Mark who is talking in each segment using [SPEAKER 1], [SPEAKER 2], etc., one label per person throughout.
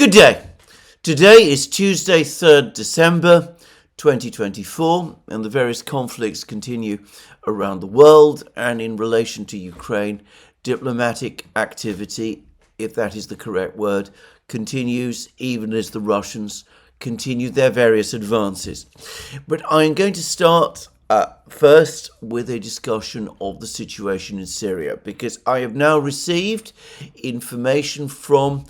[SPEAKER 1] Good day. Today is Tuesday, 3rd December 2024, and the various conflicts continue around the world. And in relation to Ukraine, diplomatic activity, if that is the correct word, continues even as the Russians continue their various advances. But I'm going to start first with a discussion of the situation in Syria, because I have now received information from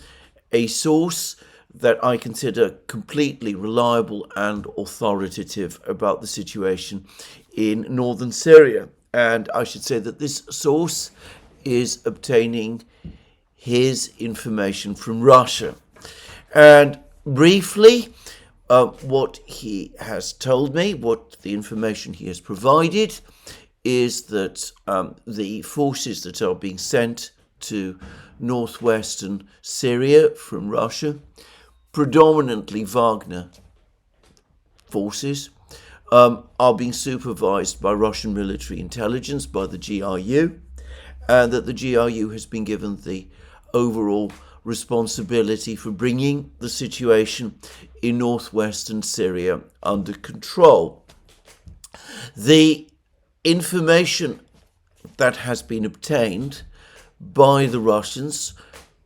[SPEAKER 1] a source that I consider completely reliable and authoritative about the situation in northern Syria. And I should say that this source is obtaining his information from Russia. And briefly, what he has told me, what the information he has provided, is that the forces that are being sent to northwestern Syria from Russia, predominantly Wagner forces, are being supervised by Russian military intelligence, by the GRU, and that the GRU has been given the overall responsibility for bringing the situation in northwestern Syria under control. The information that has been obtained by the Russians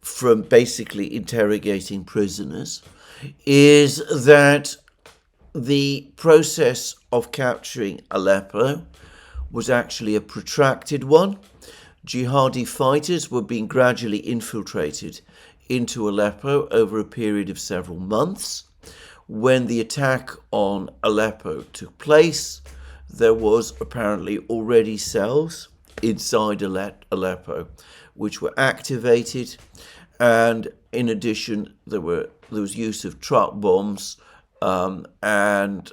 [SPEAKER 1] from basically interrogating prisoners is that the process of capturing Aleppo was actually a protracted one. Jihadi fighters were being gradually infiltrated into Aleppo over a period of several months. When the attack on Aleppo took place, there was apparently already cells inside Aleppo which were activated, and in addition there was use of truck bombs and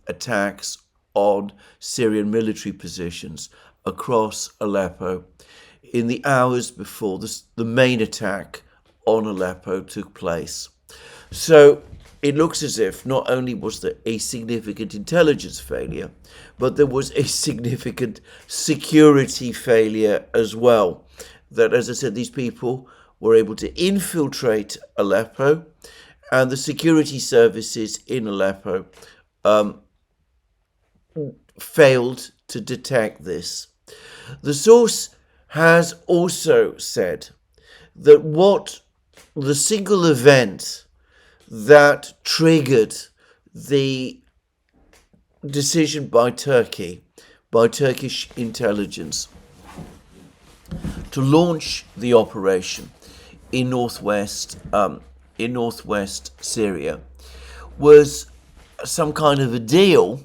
[SPEAKER 1] attacks on Syrian military positions across Aleppo in the hours before the main attack on Aleppo took place. So it looks as if not only was there a significant intelligence failure, but there was a significant security failure as well. That, as I said, these people were able to infiltrate Aleppo, and the security services in Aleppo failed to detect this. The source has also said that what the single event that triggered the decision by Turkey, by Turkish intelligence, to launch the operation in northwest Syria was some kind of a deal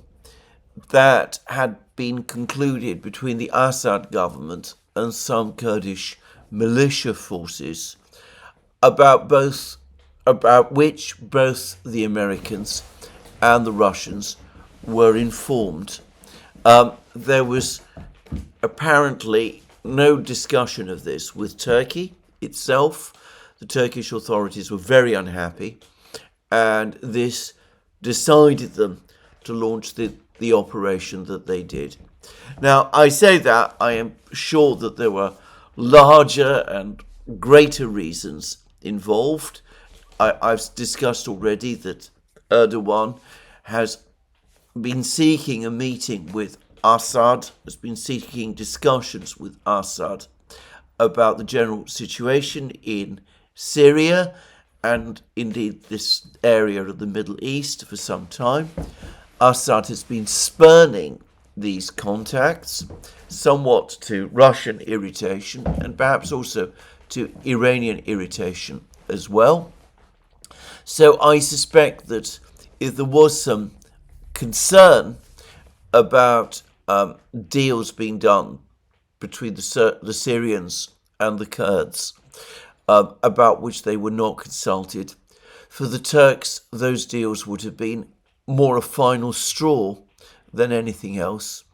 [SPEAKER 1] that had been concluded between the Assad government and some Kurdish militia forces, about which both the Americans and the Russians were informed. There was apparently no discussion of this with Turkey itself. The Turkish authorities were very unhappy, and this decided them to launch the operation that they did. Now, I say that I am sure that there were larger and greater reasons involved. I've discussed already that Erdogan has been seeking a meeting with Assad, has been seeking discussions with Assad about the general situation in Syria and indeed this area of the Middle East for some time. Assad has been spurning these contacts, somewhat to Russian irritation and perhaps also to Iranian irritation as well. So I suspect that if there was some concern about deals being done between the Syrians and the Kurds, about which they were not consulted, for the Turks, those deals would have been more a final straw than anything else.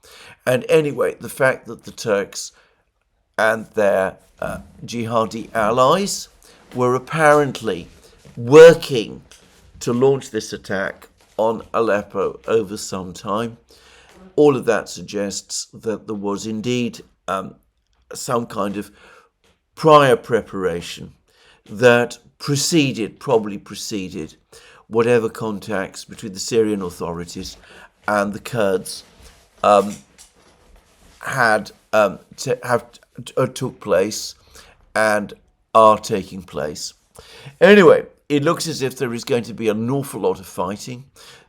[SPEAKER 1] And anyway, the fact that the Turks and their jihadi allies were apparently working to launch this attack on Aleppo over some time, all of that suggests that there was indeed some kind of prior preparation that probably preceded whatever contacts between the Syrian authorities and the Kurds took place and are taking place. Anyway, it looks as if there is going to be an awful lot of fighting.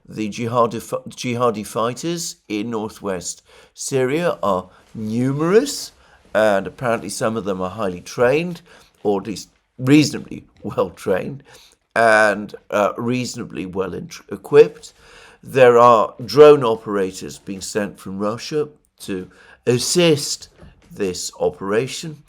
[SPEAKER 1] The jihadi fighters in northwest Syria are numerous, and apparently some of them are highly trained, or at least reasonably well trained, and reasonably well equipped. There are drone operators being sent from Russia to assist this operation,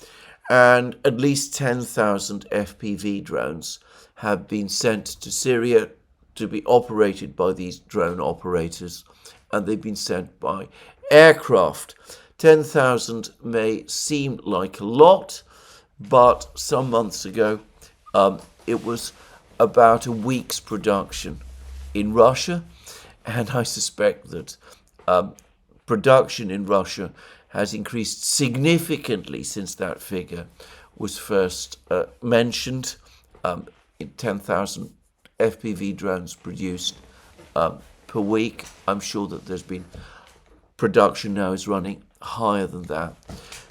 [SPEAKER 1] and at least 10,000 FPV drones have been sent to Syria to be operated by these drone operators, and they've been sent by aircraft. 10,000 may seem like a lot, but some months ago it was about a week's production in Russia, and I suspect that production in Russia has increased significantly since that figure was first mentioned. 10,000 FPV drones produced per week. I'm sure that there's been production now is running higher than that.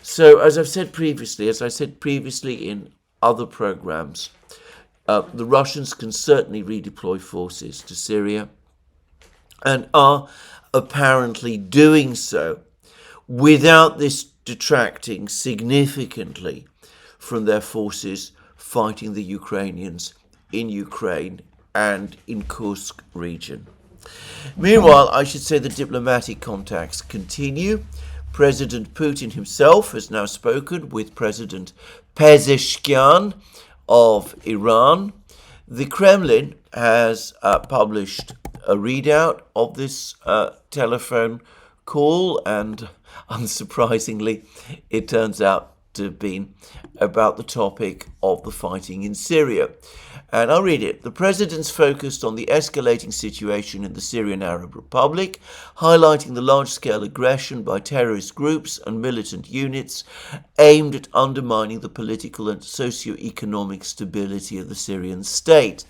[SPEAKER 1] So as I said previously in other programs, the Russians can certainly redeploy forces to Syria and are apparently doing so without this detracting significantly from their forces fighting the Ukrainians in Ukraine and in Kursk region. Meanwhile, I should say the diplomatic contacts continue. President Putin himself has now spoken with President Pezeshkian of Iran. The Kremlin has published a readout of this telephone call, and unsurprisingly, it turns out to have been about the topic of the fighting in Syria. And I'll read it. The president's focused on the escalating situation in the Syrian Arab Republic, highlighting the large-scale aggression by terrorist groups and militant units aimed at undermining the political and socio-economic stability of the Syrian state.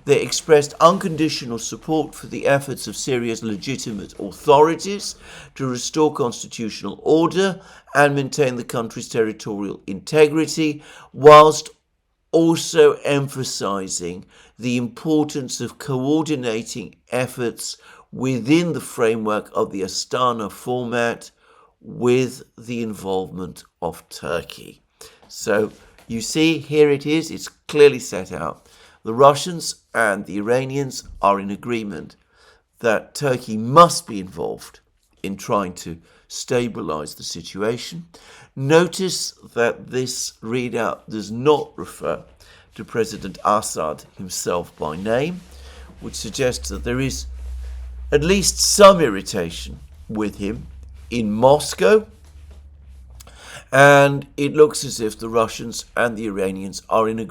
[SPEAKER 1] They expressed unconditional support for the efforts of Syria's legitimate authorities to restore constitutional order and maintain the country's territorial integrity, whilst also emphasizing the importance of coordinating efforts within the framework of the Astana format with the involvement of Turkey. So you see, here it is, it's clearly set out. The Russians and the Iranians are in agreement that Turkey must be involved in trying to stabilize the situation. Notice that this readout does not refer to President Assad himself by name, which suggests that there is at least some irritation with him in Moscow. And it looks as if the Russians and the Iranians are in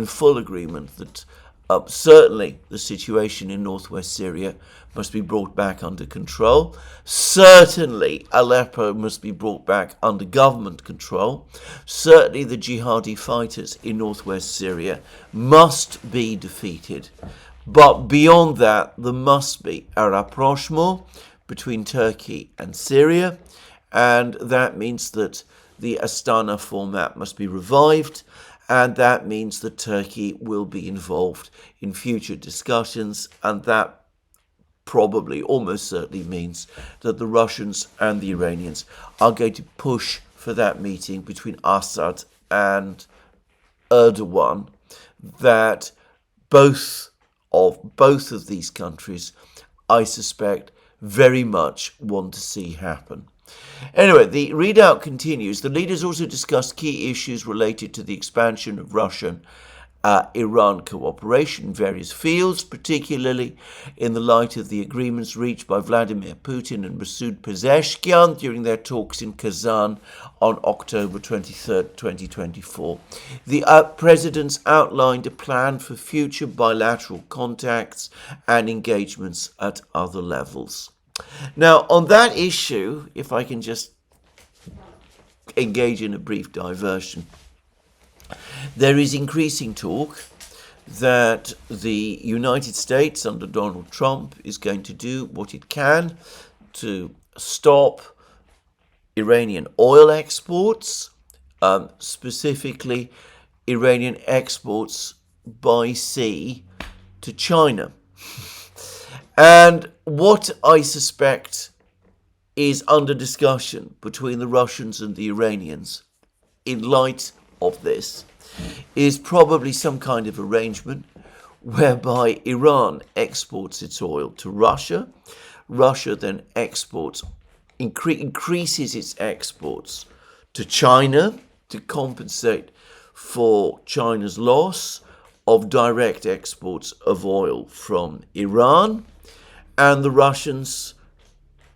[SPEAKER 1] full agreement that certainly the situation in northwest Syria must be brought back under control. Certainly Aleppo must be brought back under government control. Certainly the jihadi fighters in northwest Syria must be defeated. But beyond that, there must be a rapprochement between Turkey and Syria, and that means that the Astana format must be revived, and that means that Turkey will be involved in future discussions, and that probably, almost certainly means that the Russians and the Iranians are going to push for that meeting between Assad and Erdogan that both of these countries, I suspect, very much want to see happen. Anyway, the readout continues. The leaders also discussed key issues related to the expansion of Russian-Iran cooperation in various fields, particularly in the light of the agreements reached by Vladimir Putin and Masoud Pezeshkian during their talks in Kazan on October 23, 2024. The presidents outlined a plan for future bilateral contacts and engagements at other levels. Now, on that issue, if I can just engage in a brief diversion, There is increasing talk that the United States under Donald Trump is going to do what it can to stop Iranian oil exports, specifically Iranian exports by sea to China. And what I suspect is under discussion between the Russians and the Iranians in light of this is probably some kind of arrangement whereby Iran exports its oil to Russia. Russia then increases its exports to China to compensate for China's loss of direct exports of oil from Iran, and the Russians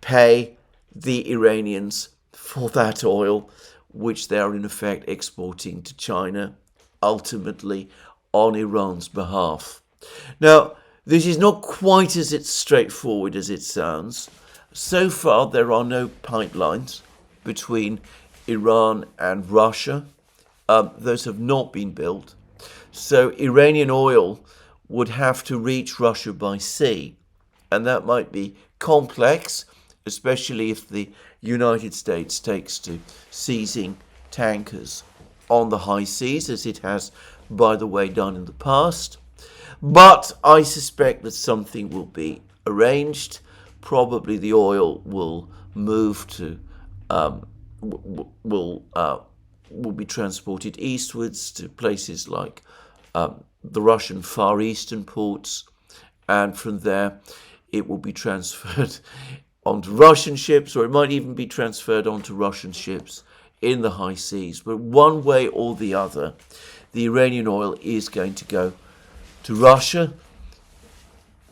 [SPEAKER 1] pay the Iranians for that oil, which they are in effect exporting to China, ultimately on Iran's behalf. Now, this is not quite as straightforward as it sounds. So far, there are no pipelines between Iran and Russia. Those have not been built. So Iranian oil would have to reach Russia by sea, and that might be complex, especially if the United States takes to seizing tankers on the high seas, as it has, by the way, done in the past. But I suspect that something will be arranged. Probably the oil will move to, will be transported eastwards to places like the Russian Far Eastern ports, and from there it will be transferred onto Russian ships, or it might even be transferred onto Russian ships in the high seas. But one way or the other, the Iranian oil is going to go to Russia,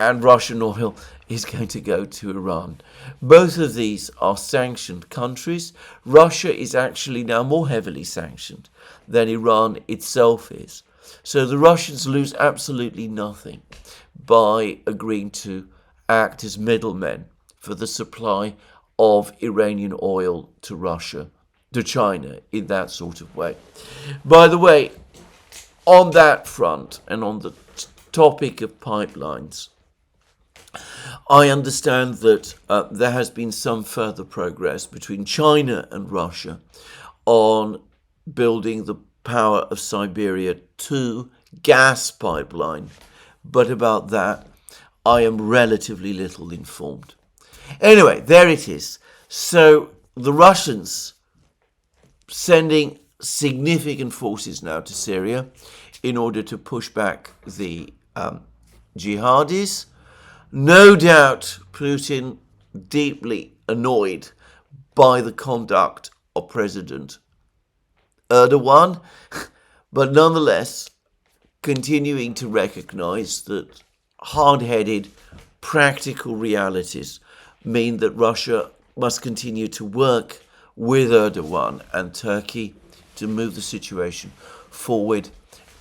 [SPEAKER 1] and Russian oil is going to go to Iran. Both of these are sanctioned countries. Russia is actually now more heavily sanctioned than Iran itself is. So the Russians lose absolutely nothing by agreeing to act as middlemen for the supply of Iranian oil to Russia, to China, in that sort of way. By the way, on that front and on the topic of pipelines, I understand that there has been some further progress between China and Russia on building the Power of Siberia 2 gas pipeline, but about that I am relatively little informed. Anyway, there it is. So the Russians sending significant forces now to Syria in order to push back the jihadis. No doubt Putin deeply annoyed by the conduct of President Erdogan, but nonetheless continuing to recognize that hard-headed practical realities mean that Russia must continue to work with Erdogan and Turkey to move the situation forward,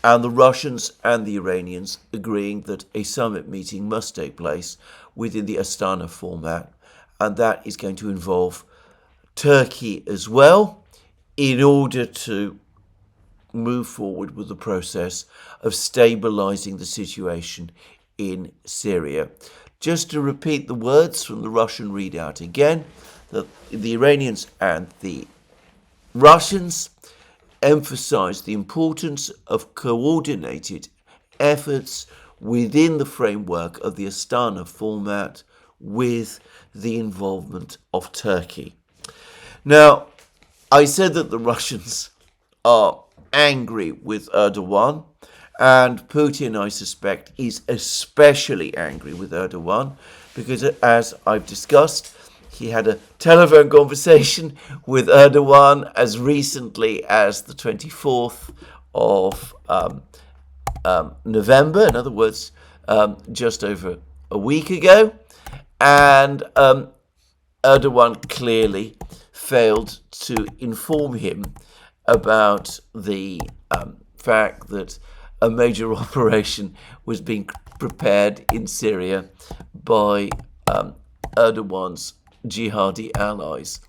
[SPEAKER 1] and the Russians and the Iranians agreeing that a summit meeting must take place within the Astana format, and that is going to involve Turkey as well, in order to move forward with the process of stabilizing the situation in Syria. Just to repeat the words from the Russian readout again, that the Iranians and the Russians emphasize the importance of coordinated efforts within the framework of the Astana format with the involvement of Turkey. Now, I said that the Russians are angry with Erdogan, and Putin, I suspect, is especially angry with Erdogan because, as I've discussed, he had a telephone conversation with Erdogan as recently as the 24th of November, in other words, just over a week ago, and Erdogan clearly failed to inform him about the fact that a major operation was being prepared in Syria by Erdogan's jihadi allies.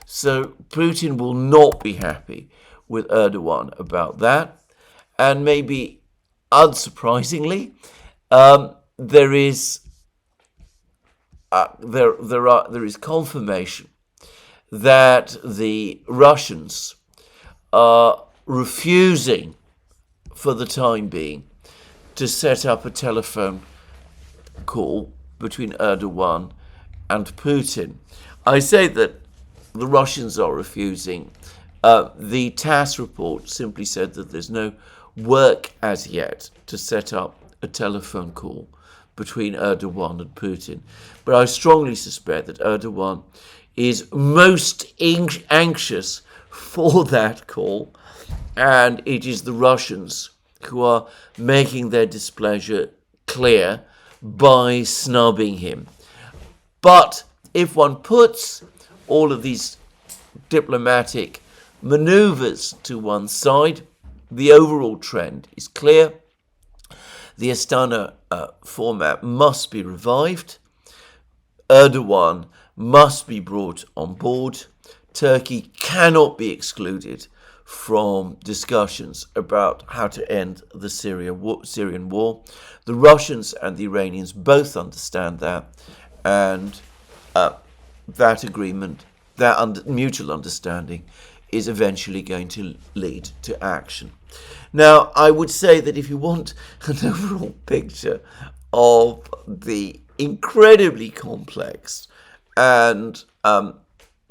[SPEAKER 1] So Putin will not be happy with Erdogan about that. and maybe unsurprisingly, there is confirmation that the Russians are refusing, for the time being, to set up a telephone call between Erdogan and Putin. I say that the Russians are refusing. The TASS report simply said that there's no work as yet to set up a telephone call between Erdogan and Putin. But I strongly suspect that Erdogan is most anxious for that call, and it is the Russians who are making their displeasure clear by snubbing him. But if one puts all of these diplomatic maneuvers to one side, the overall trend is clear. The Astana format must be revived. Erdogan must be brought on board. Turkey cannot be excluded from discussions about how to end the Syrian war. The Russians and the Iranians both understand that, and that agreement, that mutual understanding, is eventually going to lead to action. Now, I would say that if you want an overall picture of the incredibly complex and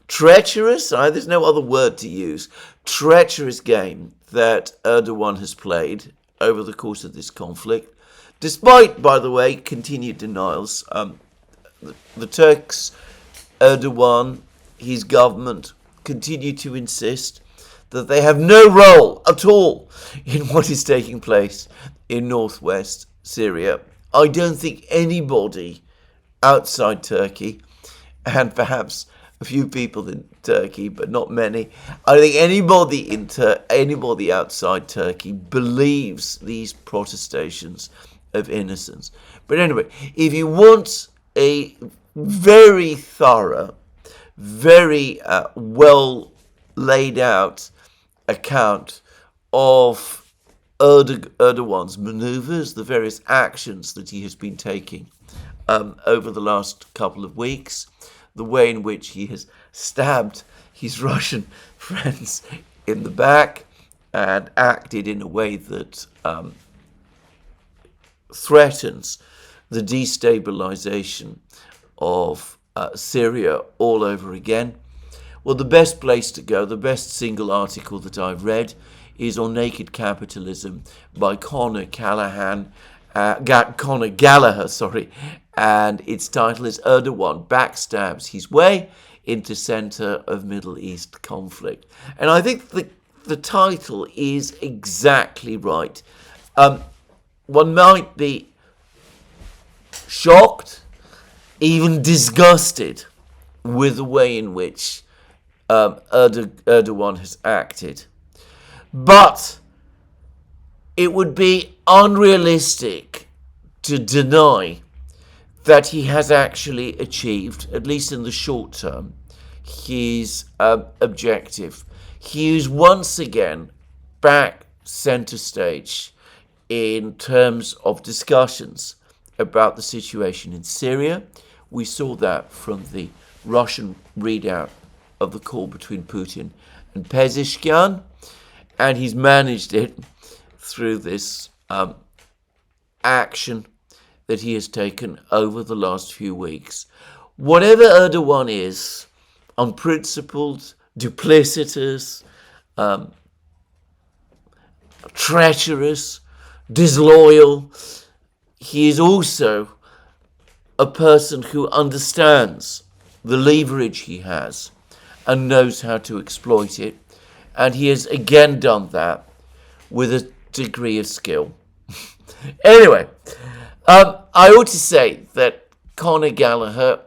[SPEAKER 1] treacherous, there's no other word to use, treacherous game that Erdogan has played over the course of this conflict, despite, by the way, continued denials. The Turks, Erdogan, his government, continue to insist that they have no role at all in what is taking place in northwest Syria. I don't think anybody outside Turkey, and perhaps a few people in Turkey, but not many, I think anybody outside Turkey believes these protestations of innocence. But anyway, if you want a very thorough, very well laid out account of Erdogan's maneuvers, the various actions that he has been taking over the last couple of weeks, the way in which he has stabbed his Russian friends in the back and acted in a way that threatens the destabilization of Syria all over again. Well, the best place to go, the best single article that I've read, is on Naked Capitalism by Conor Gallagher, and its title is Erdogan Backstabs His Way into Center of Middle East Conflict. And I think the title is exactly right. One might be shocked, even disgusted with the way in which Erdogan has acted. But it would be unrealistic to deny that he has actually achieved, at least in the short term, his objective. He is once again back center stage in terms of discussions about the situation in Syria. We saw that from the Russian readout of the call between Putin and Pezeshkian, and he's managed it through this action that he has taken over the last few weeks. Whatever Erdogan is, unprincipled, duplicitous, treacherous, disloyal, he is also a person who understands the leverage he has and knows how to exploit it. And he has again done that with a degree of skill. Anyway, I ought to say that Conor Gallagher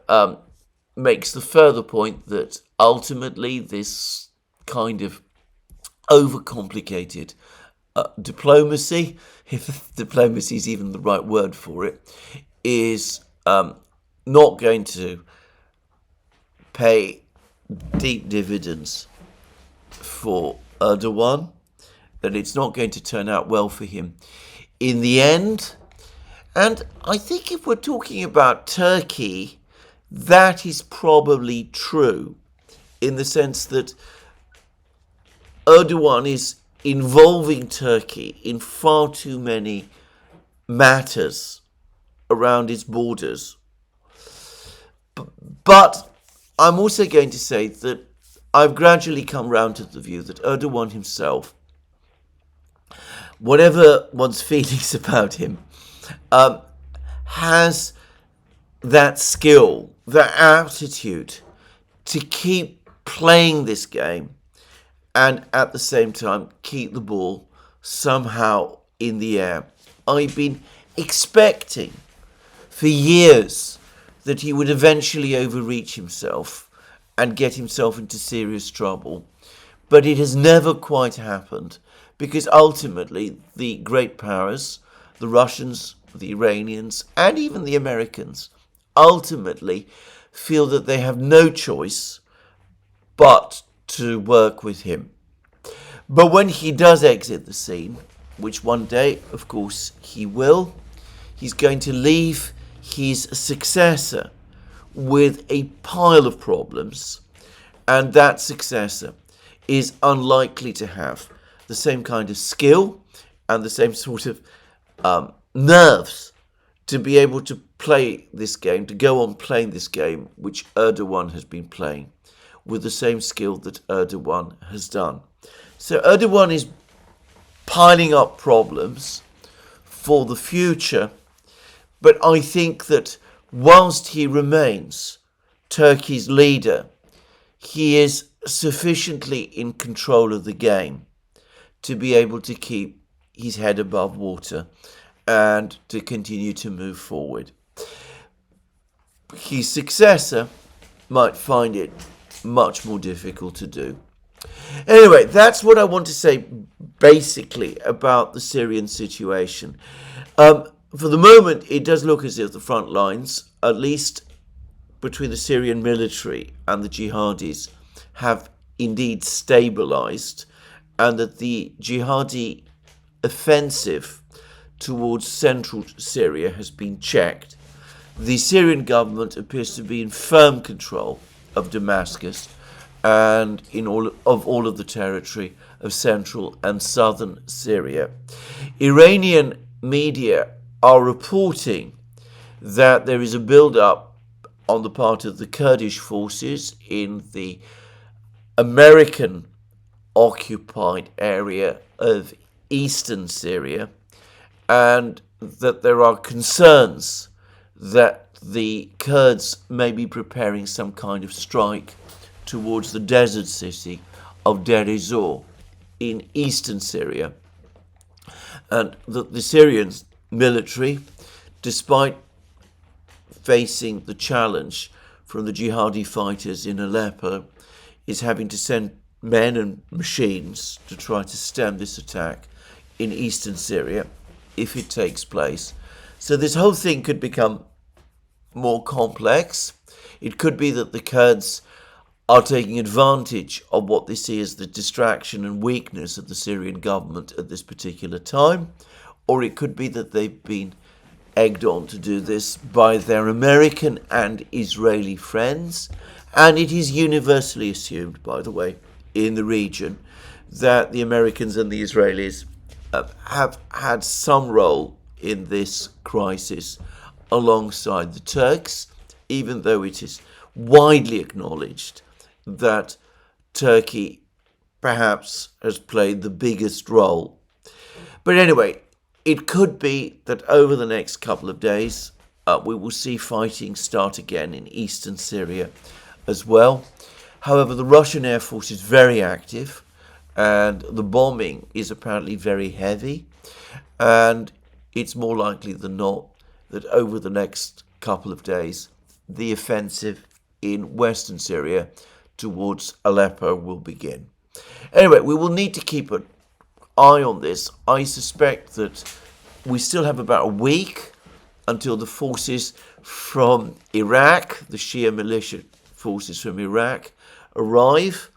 [SPEAKER 1] makes the further point that ultimately this kind of overcomplicated diplomacy, if diplomacy is even the right word for it, is not going to pay deep dividends for Erdogan, that it's not going to turn out well for him in the end. And I think if we're talking about Turkey, that is probably true, in the sense that Erdogan is involving Turkey in far too many matters around its borders. But I'm also going to say that I've gradually come round to the view that Erdogan himself, whatever one's feelings about him, has that skill, that aptitude to keep playing this game and at the same time keep the ball somehow in the air. I've been expecting for years that he would eventually overreach himself and get himself into serious trouble. But it has never quite happened, because ultimately the great powers, the Russians, the Iranians, and even the Americans, ultimately feel that they have no choice but to work with him. But when he does exit the scene, which one day, of course, he will, he's going to leave his successor with a pile of problems, and that successor is unlikely to have the same kind of skill and the same sort of nerves to be able to play this game, to go on playing this game, which Erdogan has been playing, with the same skill that Erdogan has done. So Erdogan is piling up problems for the future, but I think that whilst he remains Turkey's leader, he is sufficiently in control of the game to be able to keep his head above water and to continue to move forward. His successor might find it much more difficult to do. Anyway, that's what I want to say basically about the Syrian situation. For the moment, it does look as if the front lines, at least between the Syrian military and the jihadis, have indeed stabilized, and that the jihadi offensive towards central Syria has been checked. The Syrian government appears to be in firm control of Damascus and in all of the territory of central and southern Syria. Iranian media are reporting that there is a build-up on the part of the Kurdish forces in the American-occupied area of eastern Syria, and that there are concerns that the Kurds may be preparing some kind of strike towards the desert city of Deir ez-Zor in eastern Syria, and that the Syrian military, despite facing the challenge from the jihadi fighters in Aleppo, is having to send men and machines to try to stem this attack in eastern Syria if it takes place. So this whole thing could become more complex. It could be that the Kurds are taking advantage of what they see as the distraction and weakness of the Syrian government at this particular time, or it could be that they've been egged on to do this by their American and Israeli friends. And it is universally assumed, by the way, in the region, that the Americans and the Israelis have had some role in this crisis alongside the Turks, even though it is widely acknowledged that Turkey perhaps has played the biggest role. But anyway, it could be that over the next couple of days we will see fighting start again in eastern Syria as well. However, the Russian Air Force is very active, and the bombing is apparently very heavy, and it's more likely than not that over the next couple of days the offensive in western Syria towards Aleppo will begin. Anyway, we will need to keep an eye on this. I suspect that we still have about a week until the forces from Iraq, the Shia militia forces from Iraq, arrive.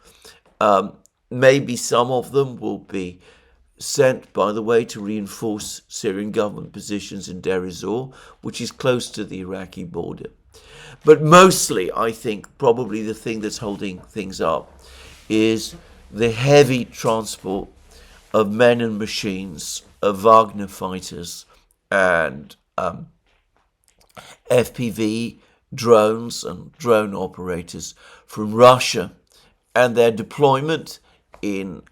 [SPEAKER 1] Maybe some of them will be sent, by the way, to reinforce Syrian government positions in Deir ez-Zor, which is close to the Iraqi border. But mostly, I think, probably the thing that's holding things up is the heavy transport of men and machines, of Wagner fighters and FPV drones and drone operators from Russia, and their deployment in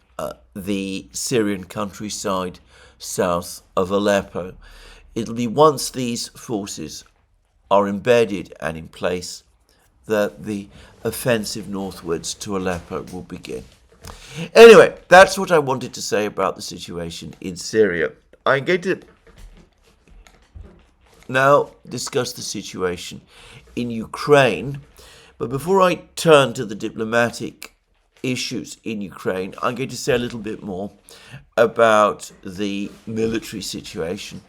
[SPEAKER 1] the Syrian countryside south of Aleppo. It'll be once these forces are embedded and in place that the offensive northwards to Aleppo will begin. Anyway, that's what I wanted to say about the situation in Syria. I'm going to now discuss the situation in Ukraine, but before I turn to the diplomatic issues in Ukraine, I'm going to say a little bit more about the military situation,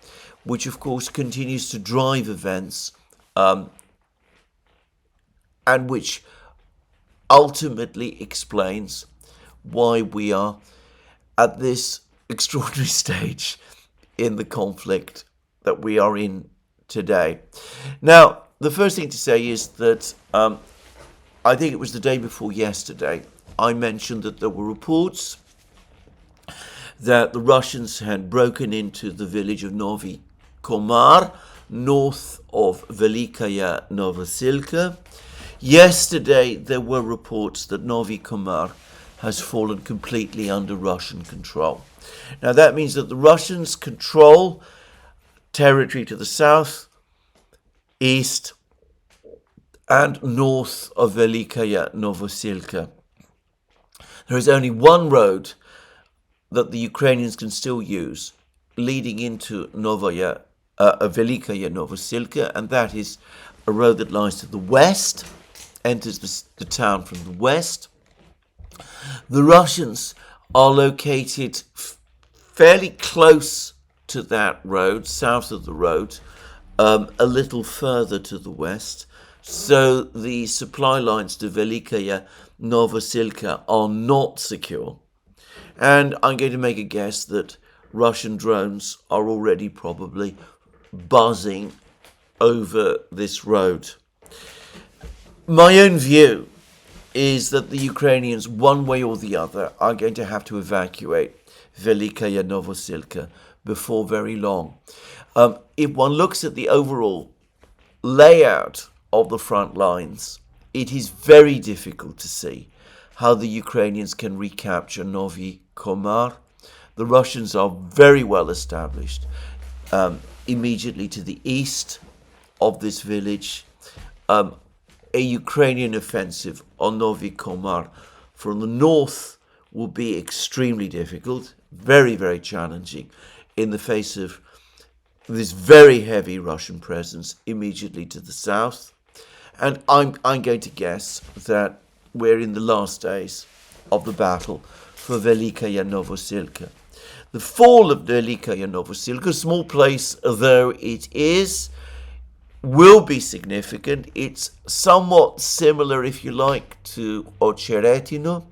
[SPEAKER 1] which of course continues to drive events and which ultimately explains why we are at this extraordinary stage in the conflict that we are in today. Now, the first thing to say is that I think it was the day before yesterday, I mentioned that there were reports that the Russians had broken into the village of Novi Komar, north of Velikaya, Novoselka. Yesterday, there were reports that Novi Komar has fallen completely under Russian control. Now, that means that the Russians control territory to the south, east, and north of Velikaya, Novoselka. There is only one road that the Ukrainians can still use leading into Velikaya, Novoselka, and that is a road that lies to the west, enters the town from the west. The Russians are located fairly close to that road, south of the road, a little further to the west. So the supply lines to Velikaya, Novoselka are not secure. And I'm going to make a guess that Russian drones are already probably buzzing over this road. My own view is that the Ukrainians, one way or the other, are going to have to evacuate Velikaya, Novoselka before very long. If one looks at the overall layout of the front lines, it is very difficult to see how the Ukrainians can recapture Novi Komar. The Russians are very well established immediately to the east of this village. A Ukrainian offensive on Novi Komar from the north will be extremely difficult, very, very challenging in the face of this very heavy Russian presence immediately to the south. And I'm going to guess that we're in the last days of the battle for Velikaya, Novoselka. The fall of Velikaya, Novoselka, small place though it is, will be significant. It's somewhat similar, if you like, to Ocheretino.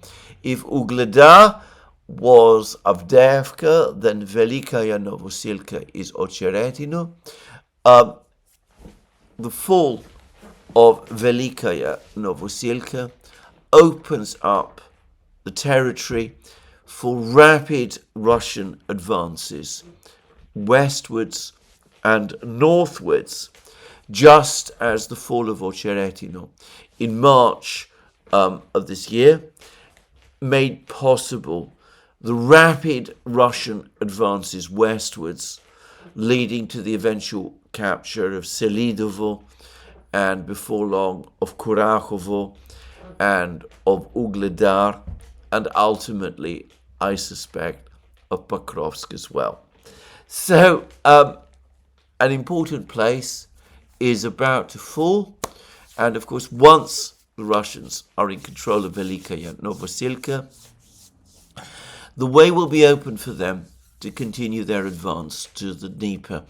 [SPEAKER 1] If Ugledar was Avdeevka, then Velikaya, Novoselka is Ocheretino. The fall of Velikaya, Novoselka opens up the territory for rapid Russian advances westwards and northwards, just as the fall of Ocheretino in March of this year made possible the rapid Russian advances westwards, leading to the eventual capture of Selidovo and before long of Kurakhovo and of Ugledar, and ultimately, I suspect, of Pokrovsk as well. So, an important place is about to fall, and of course, once the Russians are in control of Velikaya, Novoselka, the way will be open for them to continue their advance to the Dnieper.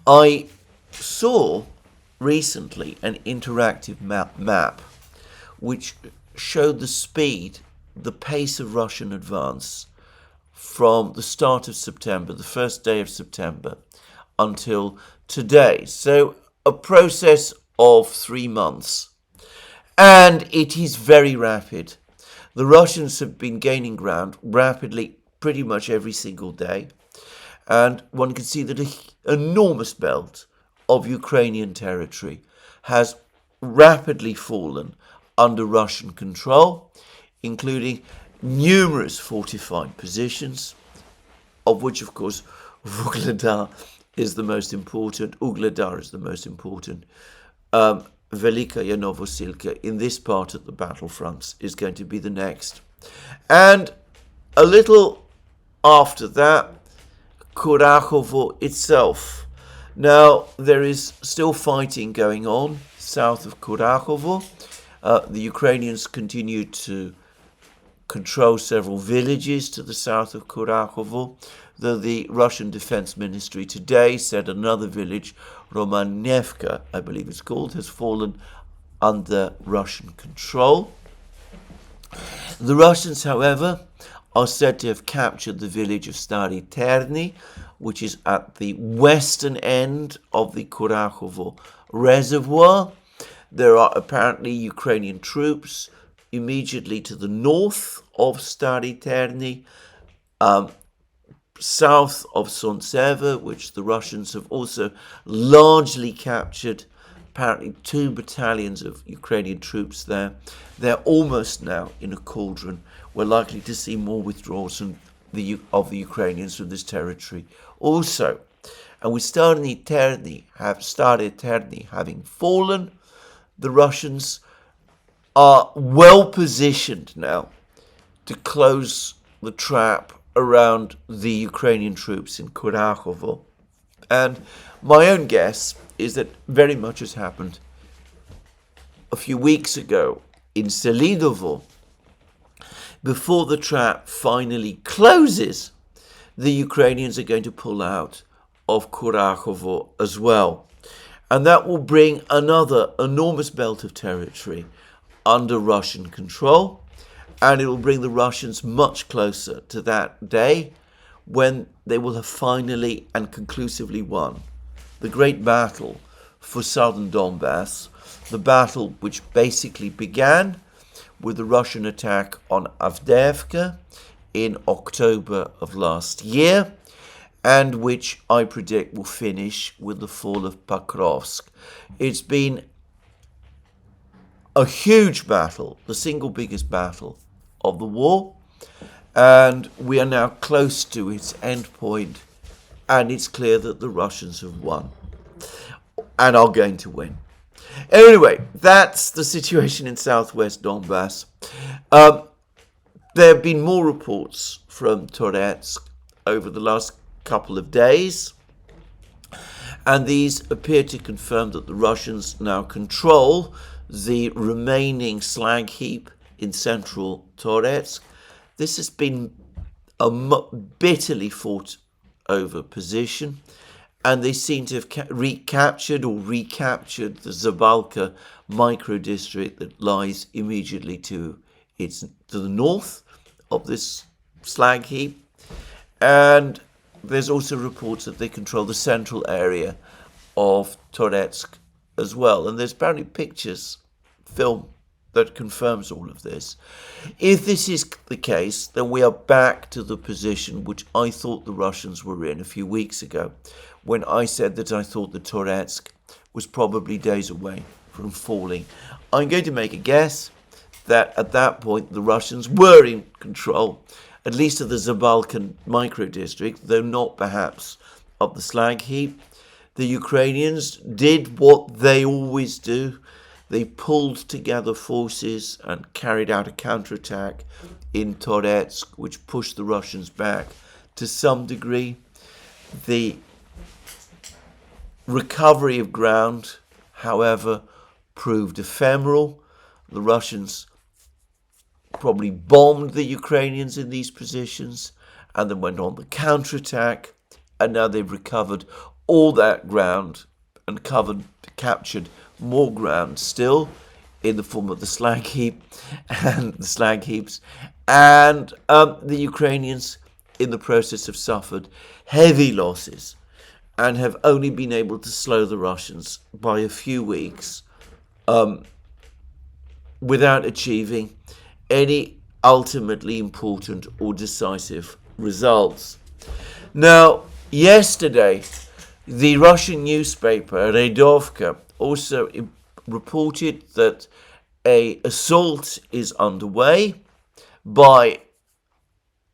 [SPEAKER 1] I saw recently an interactive map which showed the speed, the pace of Russian advance from the start of September, the first day of September, until today. So a process of 3 months. And it is very rapid. The Russians have been gaining ground rapidly pretty much every single day. And one can see that an enormous belt of Ukrainian territory has rapidly fallen under Russian control, including numerous fortified positions, of which, of course, Vuhledar is the most important. Ugledar is the most important. Velikaya, Novoselka, in this part of the battlefronts, is going to be the next. And a little after that, Kurakhovo itself. Now, there is still fighting going on south of Kurakhovo. The Ukrainians continue to control several villages to the south of Kurakhovo, though the Russian Defense Ministry today said another village, Romanevka, I believe it's called, has fallen under Russian control. The Russians, however, are said to have captured the village of Stary Terny, which is at the western end of the Kurakhovo reservoir. There are apparently Ukrainian troops immediately to the north of Stary Terny, south of Sontseva, which the Russians have also largely captured. Apparently 2 battalions of Ukrainian troops there. They're almost now in a cauldron. We're likely to see more withdrawals of the Ukrainians from this territory also. And with Stary Terny having fallen, the Russians are well positioned now to close the trap around the Ukrainian troops in Kurakhovo. And my own guess is that very much has happened a few weeks ago in Selidovo. Before the trap finally closes, the Ukrainians are going to pull out of Kurakhovo as well. And that will bring another enormous belt of territory under Russian control. And it will bring the Russians much closer to that day when they will have finally and conclusively won the great battle for southern Donbass, the battle which basically began with the Russian attack on Avdiivka in October of last year, and which I predict will finish with the fall of Pokrovsk. It's been a huge battle, the single biggest battle of the war, and we are now close to its end point, and it's clear that the Russians have won and are going to win. Anyway, that's the situation in southwest Donbass. There have been more reports from Toretsk over the last couple of days, and these appear to confirm that the Russians now control the remaining slag heap in central Toretsk. This has been a bitterly fought over position, and they seem to have recaptured the Zabalka micro-district that lies immediately to the north of this slag heap. And there's also reports that they control the central area of Toretsk as well. And there's apparently film that confirms all of this. If this is the case, then we are back to the position which I thought the Russians were in a few weeks ago, when I said that I thought that Toretsk was probably days away from falling. I'm going to make a guess that at that point the Russians were in control, at least of the Zabalkan micro-district, though not perhaps of the slag heap. The Ukrainians did what they always do. They pulled together forces and carried out a counterattack in Toretsk, which pushed the Russians back to some degree. The recovery of ground, however, proved ephemeral. The Russians probably bombed the Ukrainians in these positions and then went on the counterattack, and now they've recovered all that ground and captured more ground still in the form of the slag heap and the slag heaps. And the Ukrainians in the process have suffered heavy losses and have only been able to slow the Russians by a few weeks without achieving any ultimately important or decisive results. Now, yesterday, the Russian newspaper Redovka also reported that an assault is underway by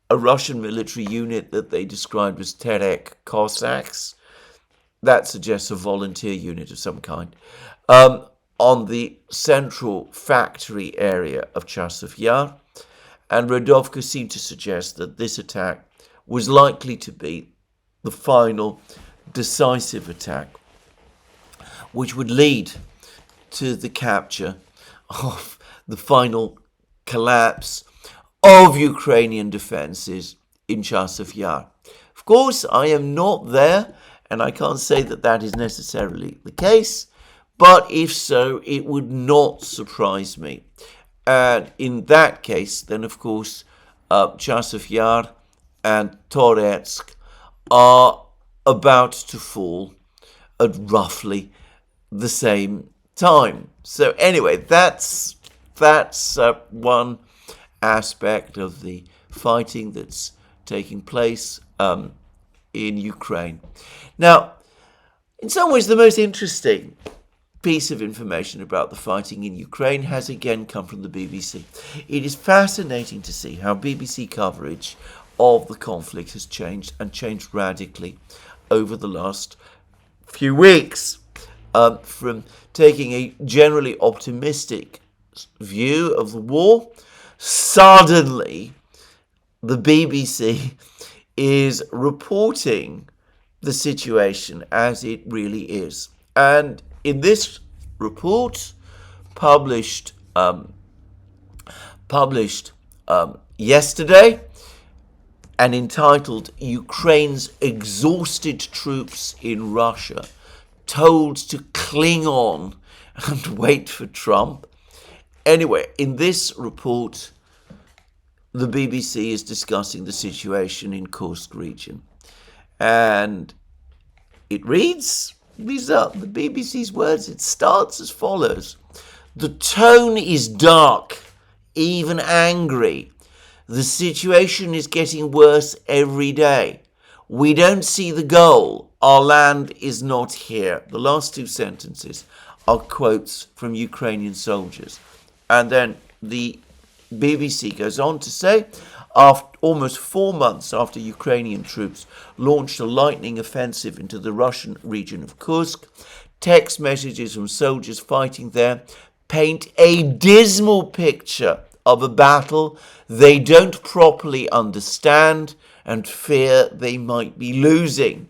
[SPEAKER 1] a Russian military unit that they described as Terek Cossacks. That suggests a volunteer unit of some kind, on the central factory area of Chasiv Yar. And Redovka seemed to suggest that this attack was likely to be the final decisive attack, which would lead to the capture of the final collapse of Ukrainian defenses in Chasiv Yar. Of course, I am not there, and I can't say that that is necessarily the case, but if so, it would not surprise me. And in that case, then of course, Chasiv Yar and Toretsk are about to fall at roughly the same time. So anyway, that's one aspect of the fighting that's taking place in Ukraine. Now, in some ways, the most interesting piece of information about the fighting in Ukraine has again come from the BBC. It is fascinating to see how BBC coverage of the conflict has changed, and changed radically over the last few weeks. From taking a generally optimistic view of the war, suddenly the BBC is reporting the situation as it really is. And in this report, published yesterday, and entitled "Ukraine's Exhausted Troops in Russia Told to Cling On and Wait for Trump." Anyway, in this report, the BBC is discussing the situation in Kursk region. And it reads, these are the BBC's words, it starts as follows: "The tone is dark, even angry. The situation is getting worse every day. We don't see the goal. Our land is not here." The last two sentences are quotes from Ukrainian soldiers. And then the BBC goes on to say, almost 4 months after Ukrainian troops launched a lightning offensive into the Russian region of Kursk, text messages from soldiers fighting there paint a dismal picture of a battle they don't properly understand and fear they might be losing.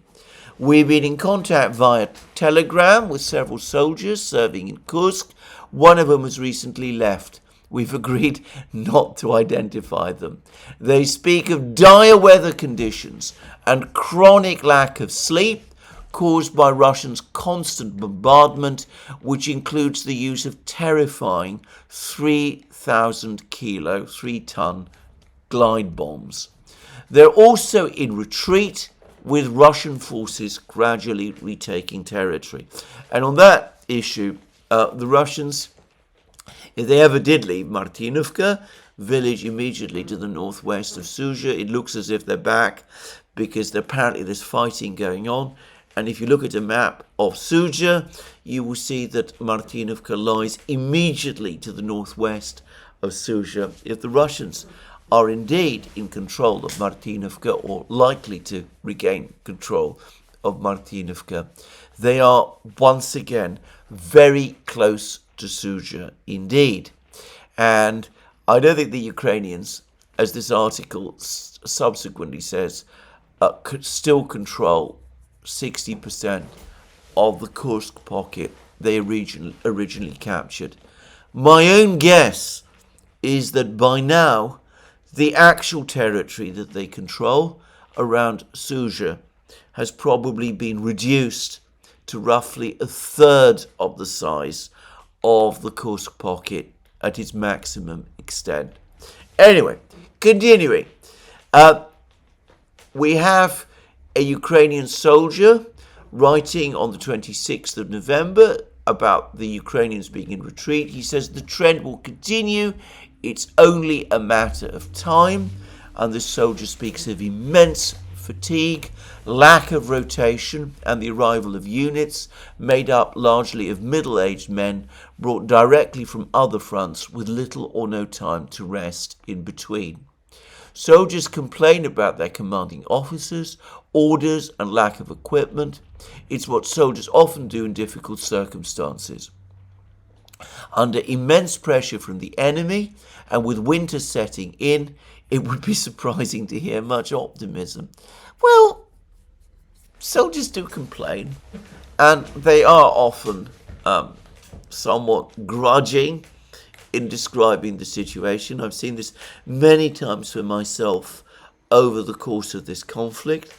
[SPEAKER 1] We've been in contact via Telegram with several soldiers serving in Kursk. One of them has recently left. We've agreed not to identify them. They speak of dire weather conditions and chronic lack of sleep caused by Russians' constant bombardment, which includes the use of terrifying 3,000-ton glide bombs. They're also in retreat, with Russian forces gradually retaking territory. And on that issue, the Russians, if they ever did leave Martinovka, village immediately to the northwest of Suja, it looks as if they're back, because apparently there's fighting going on. And if you look at a map of Suja, you will see that Martinovka lies immediately to the northwest of Suja. If the Russians are indeed in control of Martinovka, or likely to regain control of Martinovka, they are once again very close to Suja indeed. And I don't think the Ukrainians, as this article subsequently says, could still control 60% of the Kursk pocket they originally captured. My own guess is that by now the actual territory that they control around Suja has probably been reduced to roughly a third of the size of the Kursk pocket at its maximum extent. Anyway, continuing. We have a Ukrainian soldier writing on the 26th of November about the Ukrainians being in retreat. He says the trend will continue. It's only a matter of time. And the soldier speaks of immense fatigue, lack of rotation, and the arrival of units made up largely of middle-aged men brought directly from other fronts with little or no time to rest in between. Soldiers complain about their commanding officers, orders, and lack of equipment. It's what soldiers often do in difficult circumstances. Under immense pressure from the enemy, and with winter setting in, it would be surprising to hear much optimism. Well, soldiers do complain, and they are often somewhat grudging in describing the situation. I've seen this many times for myself over the course of this conflict,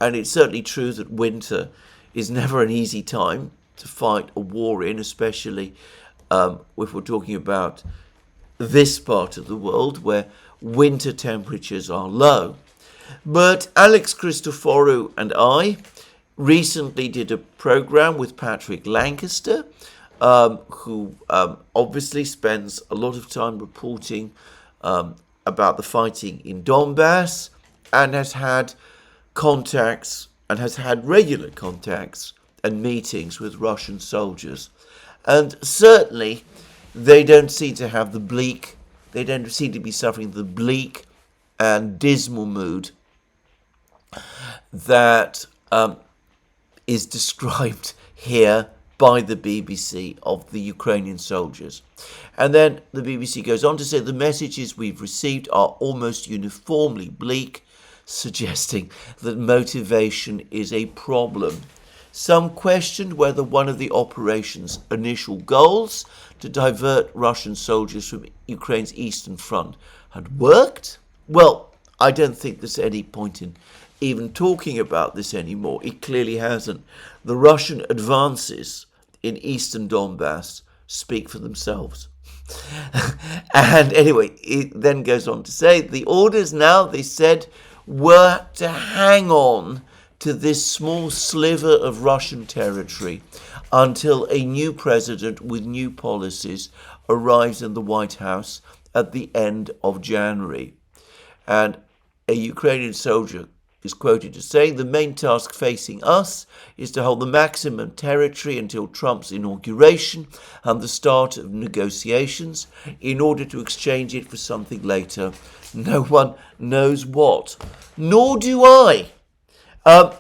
[SPEAKER 1] and it's certainly true that winter is never an easy time to fight a war in, especially if we're talking about this part of the world where winter temperatures are low. But Alex Christoforou and I recently did a program with Patrick Lancaster, who obviously spends a lot of time reporting about the fighting in Donbass and has had contacts and has had regular contacts and meetings with Russian soldiers. And certainly they don't seem to have they don't seem to be suffering the bleak and dismal mood that is described here by the BBC of the Ukrainian soldiers. And then the BBC goes on to say the messages we've received are almost uniformly bleak, suggesting that motivation is a problem. Some questioned whether one of the operation's initial goals, to divert Russian soldiers from Ukraine's eastern front, had worked. Well, I don't think there's any point in even talking about this anymore. It clearly hasn't. The Russian advances in eastern Donbass speak for themselves. And anyway, it then goes on to say the orders now, they said, were to hang on to this small sliver of Russian territory until a new president with new policies arrives in the White House at the end of January. And a Ukrainian soldier is quoted as saying, the main task facing us is to hold the maximum territory until Trump's inauguration and the start of negotiations in order to exchange it for something later. No one knows what. Nor do I. A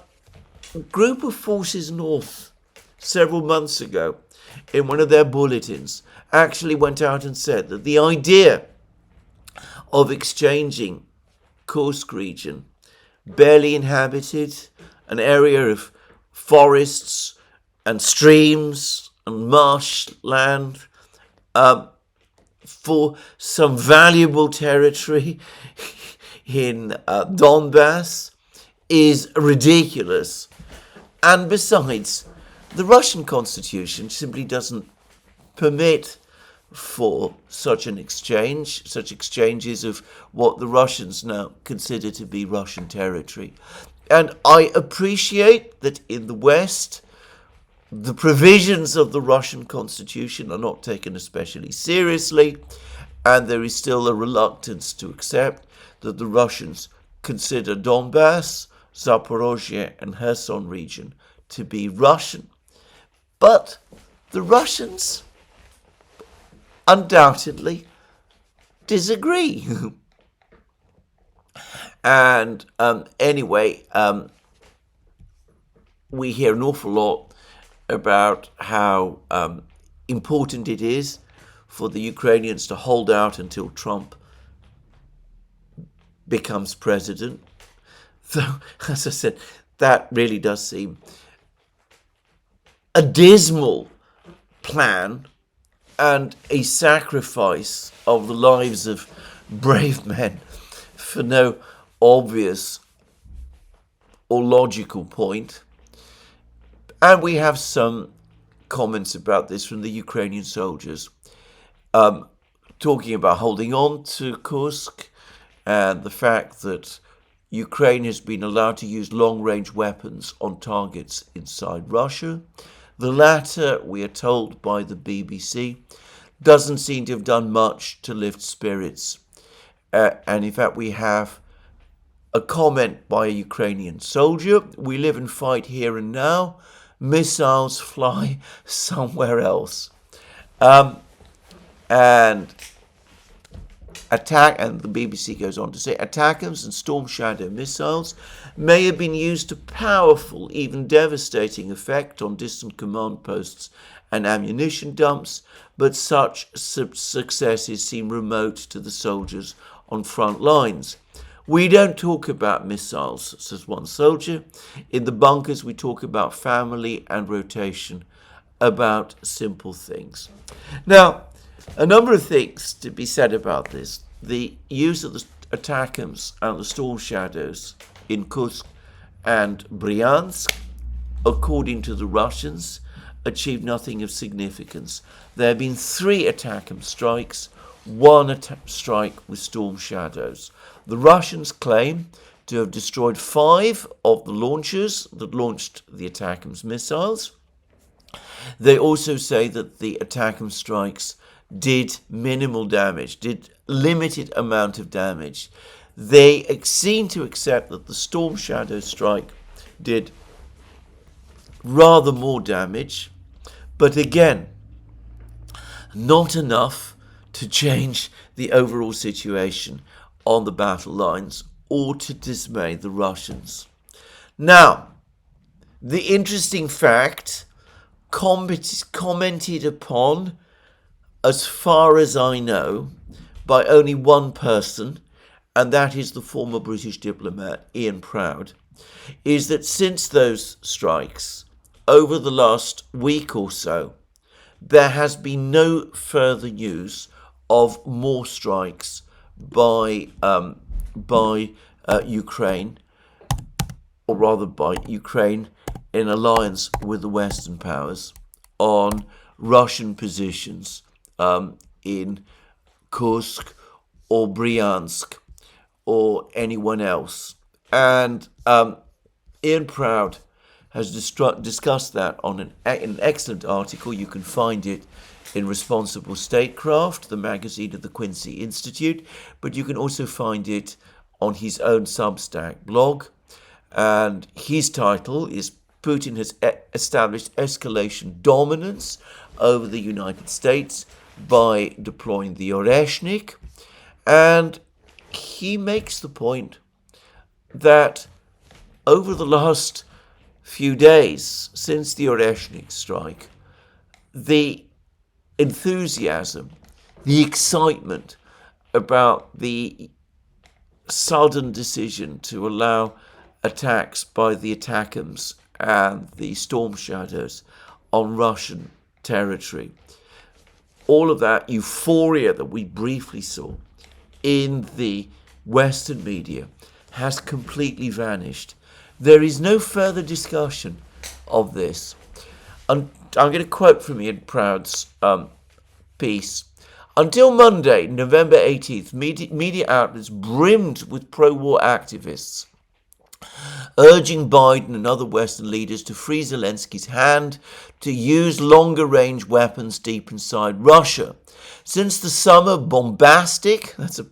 [SPEAKER 1] group of forces north several months ago in one of their bulletins actually went out and said that the idea of exchanging Kursk region, barely inhabited, an area of forests and streams and marshland, for some valuable territory in Donbass is ridiculous. And besides, the Russian constitution simply doesn't permit for such an exchange, such exchanges of what the Russians now consider to be Russian territory. And I appreciate that in the West, the provisions of the Russian constitution are not taken especially seriously, and there is still a reluctance to accept that the Russians consider Donbass, Zaporozhye and Kherson region to be Russian. But the Russians undoubtedly disagree. And anyway, we hear an awful lot about how important it is for the Ukrainians to hold out until Trump becomes president. Though, as I said, that really does seem a dismal plan and a sacrifice of the lives of brave men for no obvious or logical point. And we have some comments about this from the Ukrainian soldiers, talking about holding on to Kursk and the fact that Ukraine has been allowed to use long-range weapons on targets inside Russia. The latter, we are told by the BBC, doesn't seem to have done much to lift spirits. And in fact, we have a comment by a Ukrainian soldier: "We live and fight here and now. Missiles fly somewhere else." And the BBC goes on to say, "ATACMS and Storm Shadow missiles may have been used to powerful, even devastating effect on distant command posts and ammunition dumps, but such successes seem remote to the soldiers on front lines. We don't talk about missiles," says one soldier. "In the bunkers, we talk about family and rotation, about simple things." Now, a number of things to be said about this. The use of the ATACMS and the Storm Shadows in Kursk and Bryansk, according to the Russians, achieved nothing of significance. There have been 3 ATACMS strikes, 1 strike with Storm Shadows. The Russians claim to have destroyed 5 of the launchers that launched the ATACMS missiles. They also say that the ATACMS strikes did minimal damage, did limited amount of damage. They seem to accept that the Storm Shadow strike did rather more damage, but again, not enough to change the overall situation on the battle lines or to dismay the Russians. Now, the interesting fact, commented upon, as far as I know, by only one person, and that is the former British diplomat Ian Proud, is that since those strikes, over the last week or so, there has been no further news of more strikes by Ukraine, or rather by Ukraine in alliance with the Western powers, on Russian positions in Kursk or Bryansk or anyone else. And Ian Proud has discussed that on an excellent article. You can find it in Responsible Statecraft, the magazine of the Quincy Institute, but you can also find it on his own Substack blog. And his title is "Putin has established escalation dominance over the United States by deploying the Oreshnik." And he makes the point that over the last few days since the Oreshnik strike, the enthusiasm, the excitement about the sudden decision to allow attacks by the ATACMS and the Storm Shadows on Russian territory, all of that euphoria that we briefly saw in the Western media has completely vanished. There is no further discussion of this. And I'm going to quote from Ian Proud's piece. "Until Monday, November 18th, media outlets brimmed with pro-war activists urging Biden and other Western leaders to free Zelensky's hand to use longer-range weapons deep inside Russia. Since the summer, bombastic," that's an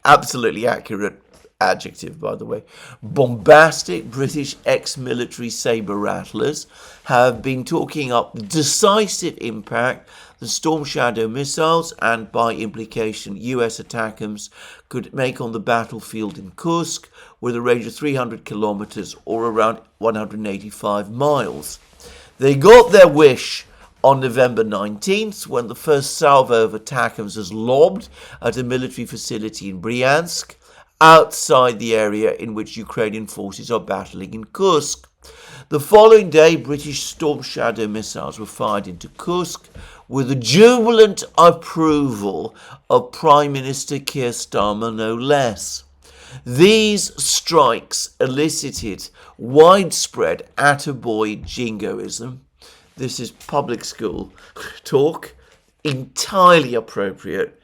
[SPEAKER 1] absolutely accurate adjective, by the way, "bombastic British ex-military saber-rattlers have been talking up the decisive impact the Storm Shadow missiles, and by implication US ATACMS, could make on the battlefield in Kursk, with a range of 300 kilometers or around 185 miles. They got their wish on November 19th, when the first salvo of ATACMS was lobbed at a military facility in Bryansk, outside the area in which Ukrainian forces are battling in Kursk. The following day, British Storm Shadow missiles were fired into Kursk with the jubilant approval of Prime Minister Keir Starmer, no less. These strikes elicited widespread attaboy jingoism. This is public school talk, entirely appropriate,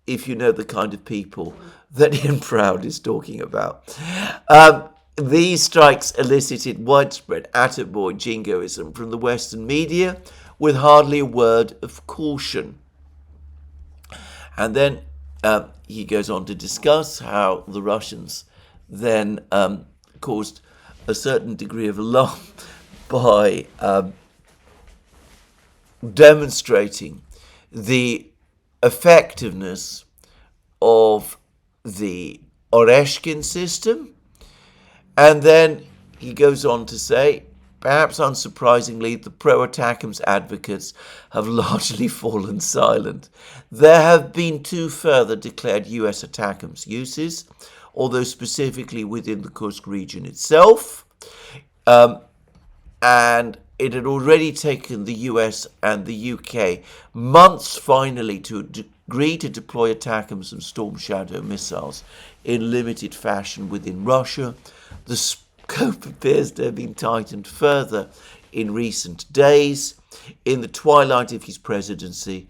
[SPEAKER 1] if you know the kind of people that Ian Proud is talking about. These strikes elicited widespread attaboy jingoism from the Western media with hardly a word of caution. And then he goes on to discuss how the Russians then caused a certain degree of alarm by demonstrating the effectiveness of the Oreshkin system. And then he goes on to say, perhaps unsurprisingly, the pro-ATACMS advocates have largely fallen silent. There have been 2 further declared US ATACMS uses, although specifically within the Kursk region itself. And it had already taken the US and the UK months finally to agree to deploy ATACMS and Storm Shadow missiles in limited fashion within Russia. The scope appears to have been tightened further in recent days. In the twilight of his presidency,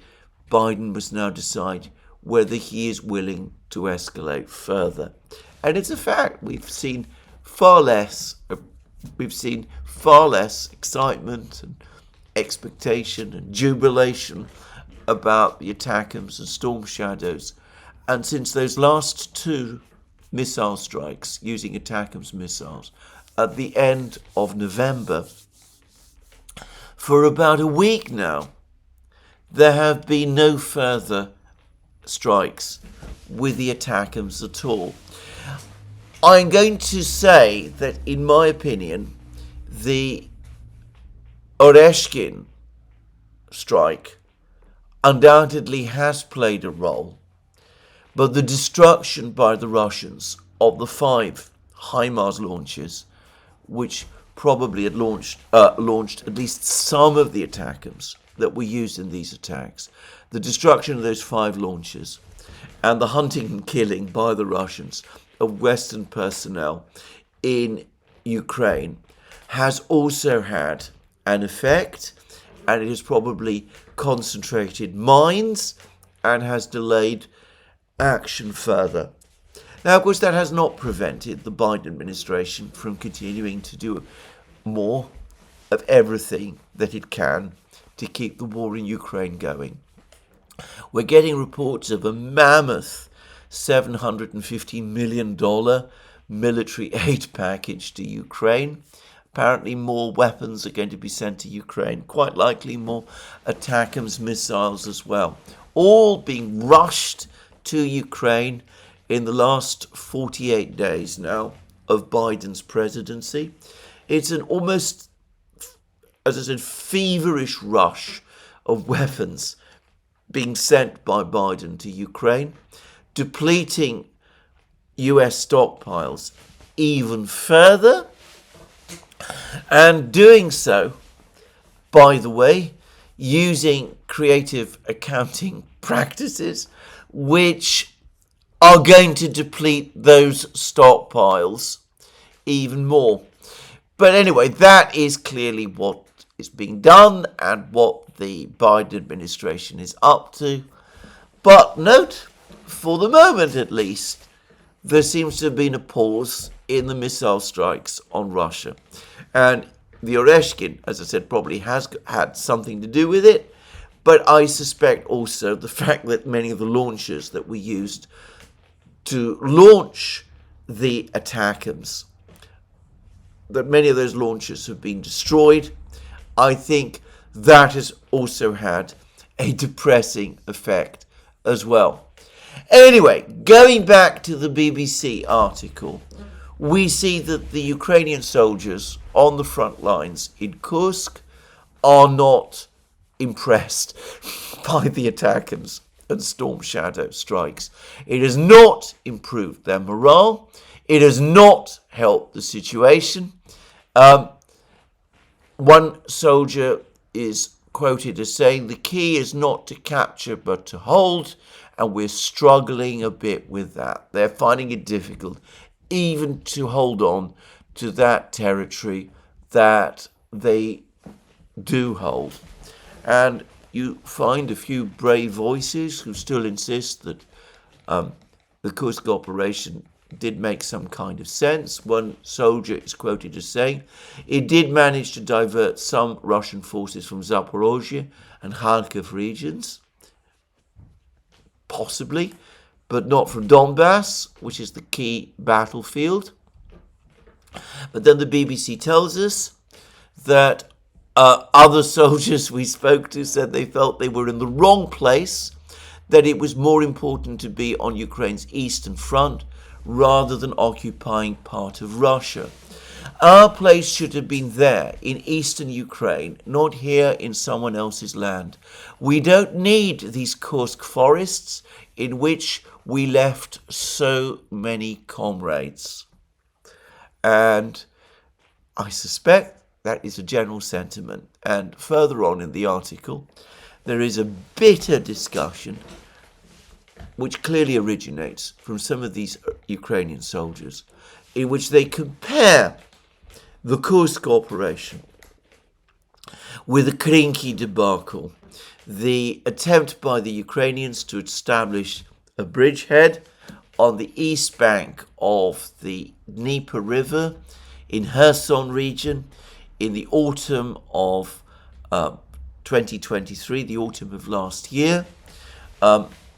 [SPEAKER 1] Biden must now decide whether he is willing to escalate further. And it's a fact, we've seen far less excitement and expectation and jubilation about the ATACMS and Storm Shadows. And since those last 2 missile strikes using ATACMS missiles at the end of November, for about a week now, there have been no further strikes with the ATACMS at all. I'm going to say that, in my opinion, the Oreshkin strike undoubtedly has played a role, but the destruction by the Russians of the 5 HIMARS launches, which probably had launched at least some of the ATACMS that were used in these attacks, the destruction of those 5 launches and the hunting and killing by the Russians of Western personnel in Ukraine has also had an effect, and it has probably concentrated minds and has delayed action further. Now, of course, that has not prevented the Biden administration from continuing to do more of everything that it can to keep the war in Ukraine going. We're getting reports of a mammoth $750 million military aid package to Ukraine. Apparently more weapons are going to be sent to Ukraine, quite likely more ATACMS missiles as well, all being rushed to Ukraine in the last 48 days now of Biden's presidency. It's an almost, as I said, feverish rush of weapons being sent by Biden to Ukraine, depleting US stockpiles even further, and doing so, by the way, using creative accounting practices which are going to deplete those stockpiles even more. But anyway, that is clearly what is being done and what the Biden administration is up to. But note, for the moment at least, there seems to have been a pause in the missile strikes on Russia. And the Oreshkin, as I said, probably has had something to do with it. But I suspect also the fact that many of the launchers that were used to launch the ATACMS, that many of those launchers have been destroyed. I think that has also had a depressing effect as well. Anyway, going back to the BBC article, we see that the Ukrainian soldiers on the front lines in Kursk are not impressed by the ATACMS and Storm Shadow strikes. It has not improved their morale. It has not helped the situation. One soldier is quoted as saying, "The key is not to capture but to hold," and we're struggling a bit with that. They're finding it difficult even to hold on to that territory that they do hold. And you find a few brave voices who still insist that the Kursk operation did make some kind of sense. One soldier is quoted as saying, it did manage to divert some Russian forces from Zaporozhye and Kharkiv regions, possibly, but not from Donbass, which is the key battlefield. But then the BBC tells us that other soldiers we spoke to said they felt they were in the wrong place, that it was more important to be on Ukraine's eastern front rather than occupying part of Russia. Our place should have been there, in eastern Ukraine, not here in someone else's land. We don't need these Kursk forests in which we left so many comrades. And I suspect that is a general sentiment. And further on in the article, there is a bitter discussion which clearly originates from some of these Ukrainian soldiers, in which they compare the Kursk operation with the Krinky debacle, the attempt by the Ukrainians to establish a bridgehead on the east bank of the Dnieper River in Kherson region in the autumn of 2023, the autumn of last year.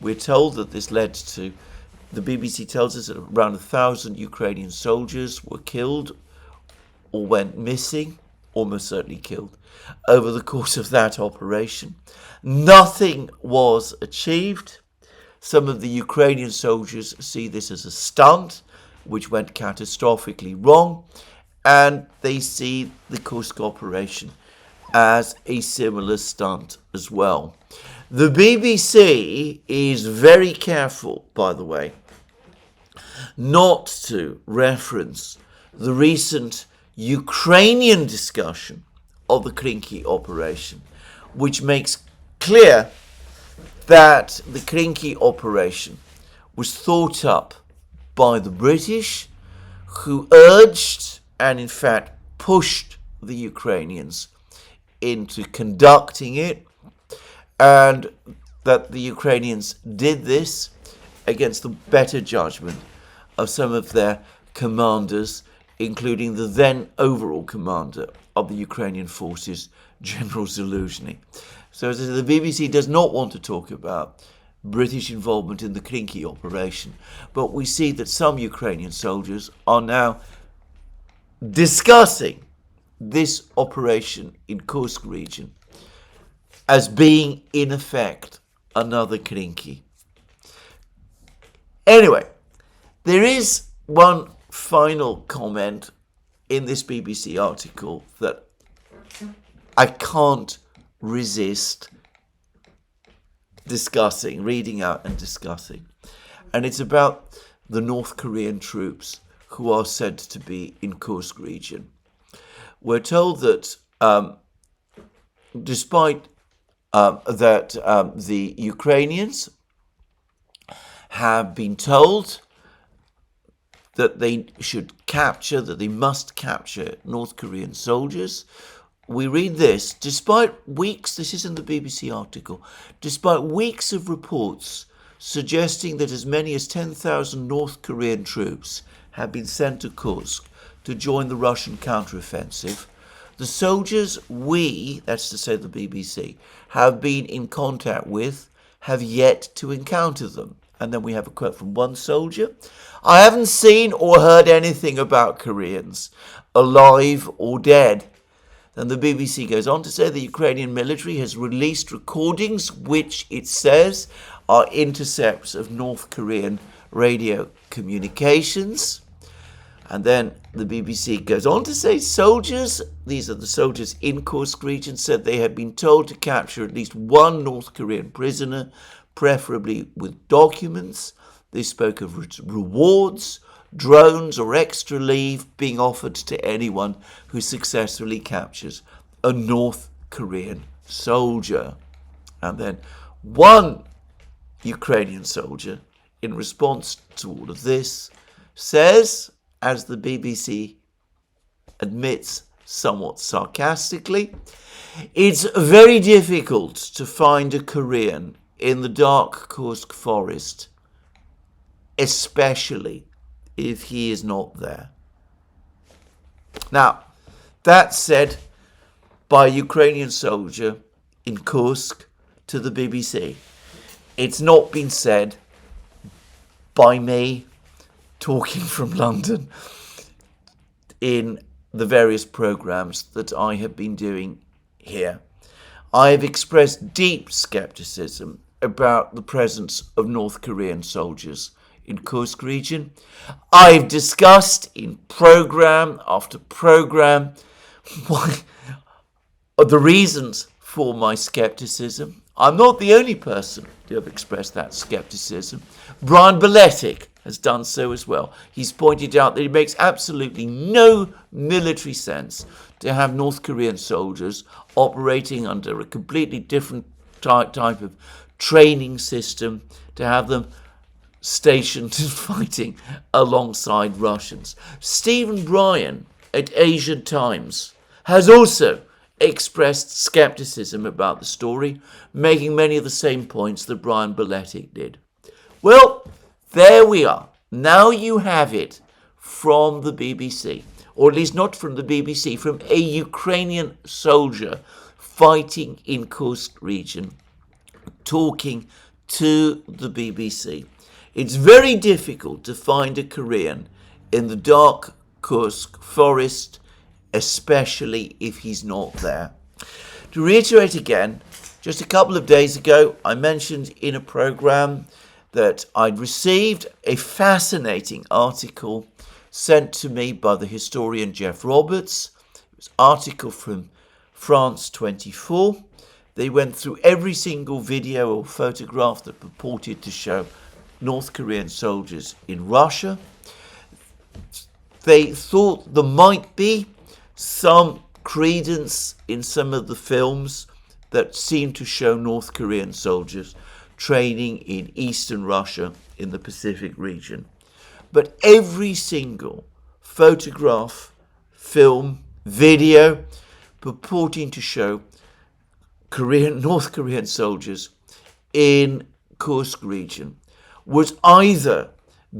[SPEAKER 1] We're told that this led to, the BBC tells us that around 1,000 Ukrainian soldiers were killed or went missing, almost certainly killed, over the course of that operation. Nothing was achieved. Some of the Ukrainian soldiers see this as a stunt, which went catastrophically wrong, and they see the Kursk operation as a similar stunt as well. The BBC is very careful, by the way, not to reference the recent Ukrainian discussion of the Krinky operation, which makes clear that the Krinky operation was thought up by the British, who urged and in fact pushed the Ukrainians into conducting it, and that the Ukrainians did this against the better judgment of some of their commanders, including the then overall commander of the Ukrainian forces, General Zaluzhny. So the BBC does not want to talk about British involvement in the Krinky operation, but we see that some Ukrainian soldiers are now discussing this operation in Kursk region as being, in effect, another Krinky. Anyway, there is one final comment in this BBC article that I can't resist reading out and discussing. And it's about the North Korean troops who are said to be in Kursk region. We're told that despite the Ukrainians have been told that they must capture North Korean soldiers, we read this, despite weeks, this is in the BBC article, despite weeks of reports suggesting that as many as 10,000 North Korean troops have been sent to Kursk to join the Russian counteroffensive, the soldiers that's to say the BBC, have been in contact with have yet to encounter them. And then we have a quote from one soldier. I haven't seen or heard anything about Koreans, alive or dead. Then the BBC goes on to say the Ukrainian military has released recordings which it says are intercepts of North Korean radio communications. And then the BBC goes on to say soldiers, these are the soldiers in Kursk region, said they had been told to capture at least one North Korean prisoner, preferably with documents. They spoke of rewards, drones or extra leave being offered to anyone who successfully captures a North Korean soldier. And then one Ukrainian soldier, in response to all of this, says, as the BBC admits somewhat sarcastically, it's very difficult to find a Korean in the dark Kursk forest especially if he is not there. Now, that's said by a Ukrainian soldier in Kursk to the BBC. It's not been said by me talking from London in the various programs that I have been doing here. I have expressed deep skepticism about the presence of North Korean soldiers in Kursk region. I've discussed in program after program the reasons for my skepticism. I'm not the only person to have expressed that skepticism. Brian Beletic has done so as well. He's pointed out that it makes absolutely no military sense to have North Korean soldiers operating under a completely different type of training system, to have them stationed and fighting alongside Russians. Stephen Bryan at Asian Times has also expressed skepticism about the story, making many of the same points that Brian Beletic did. Well, there we are. Now you have it from the BBC, or at least not from the BBC, from a Ukrainian soldier fighting in Kursk region, talking to the BBC. It's very difficult to find a Korean in the dark Kursk forest, especially if he's not there. To reiterate again, just a couple of days ago, I mentioned in a program that I'd received a fascinating article sent to me by the historian Jeff Roberts. It was an article from France 24. They went through every single video or photograph that purported to show North Korean soldiers in Russia. They thought there might be some credence in some of the films that seemed to show North Korean soldiers training in eastern Russia in the Pacific region. But every single photograph, film, video purporting to show North Korean soldiers in Kursk region was either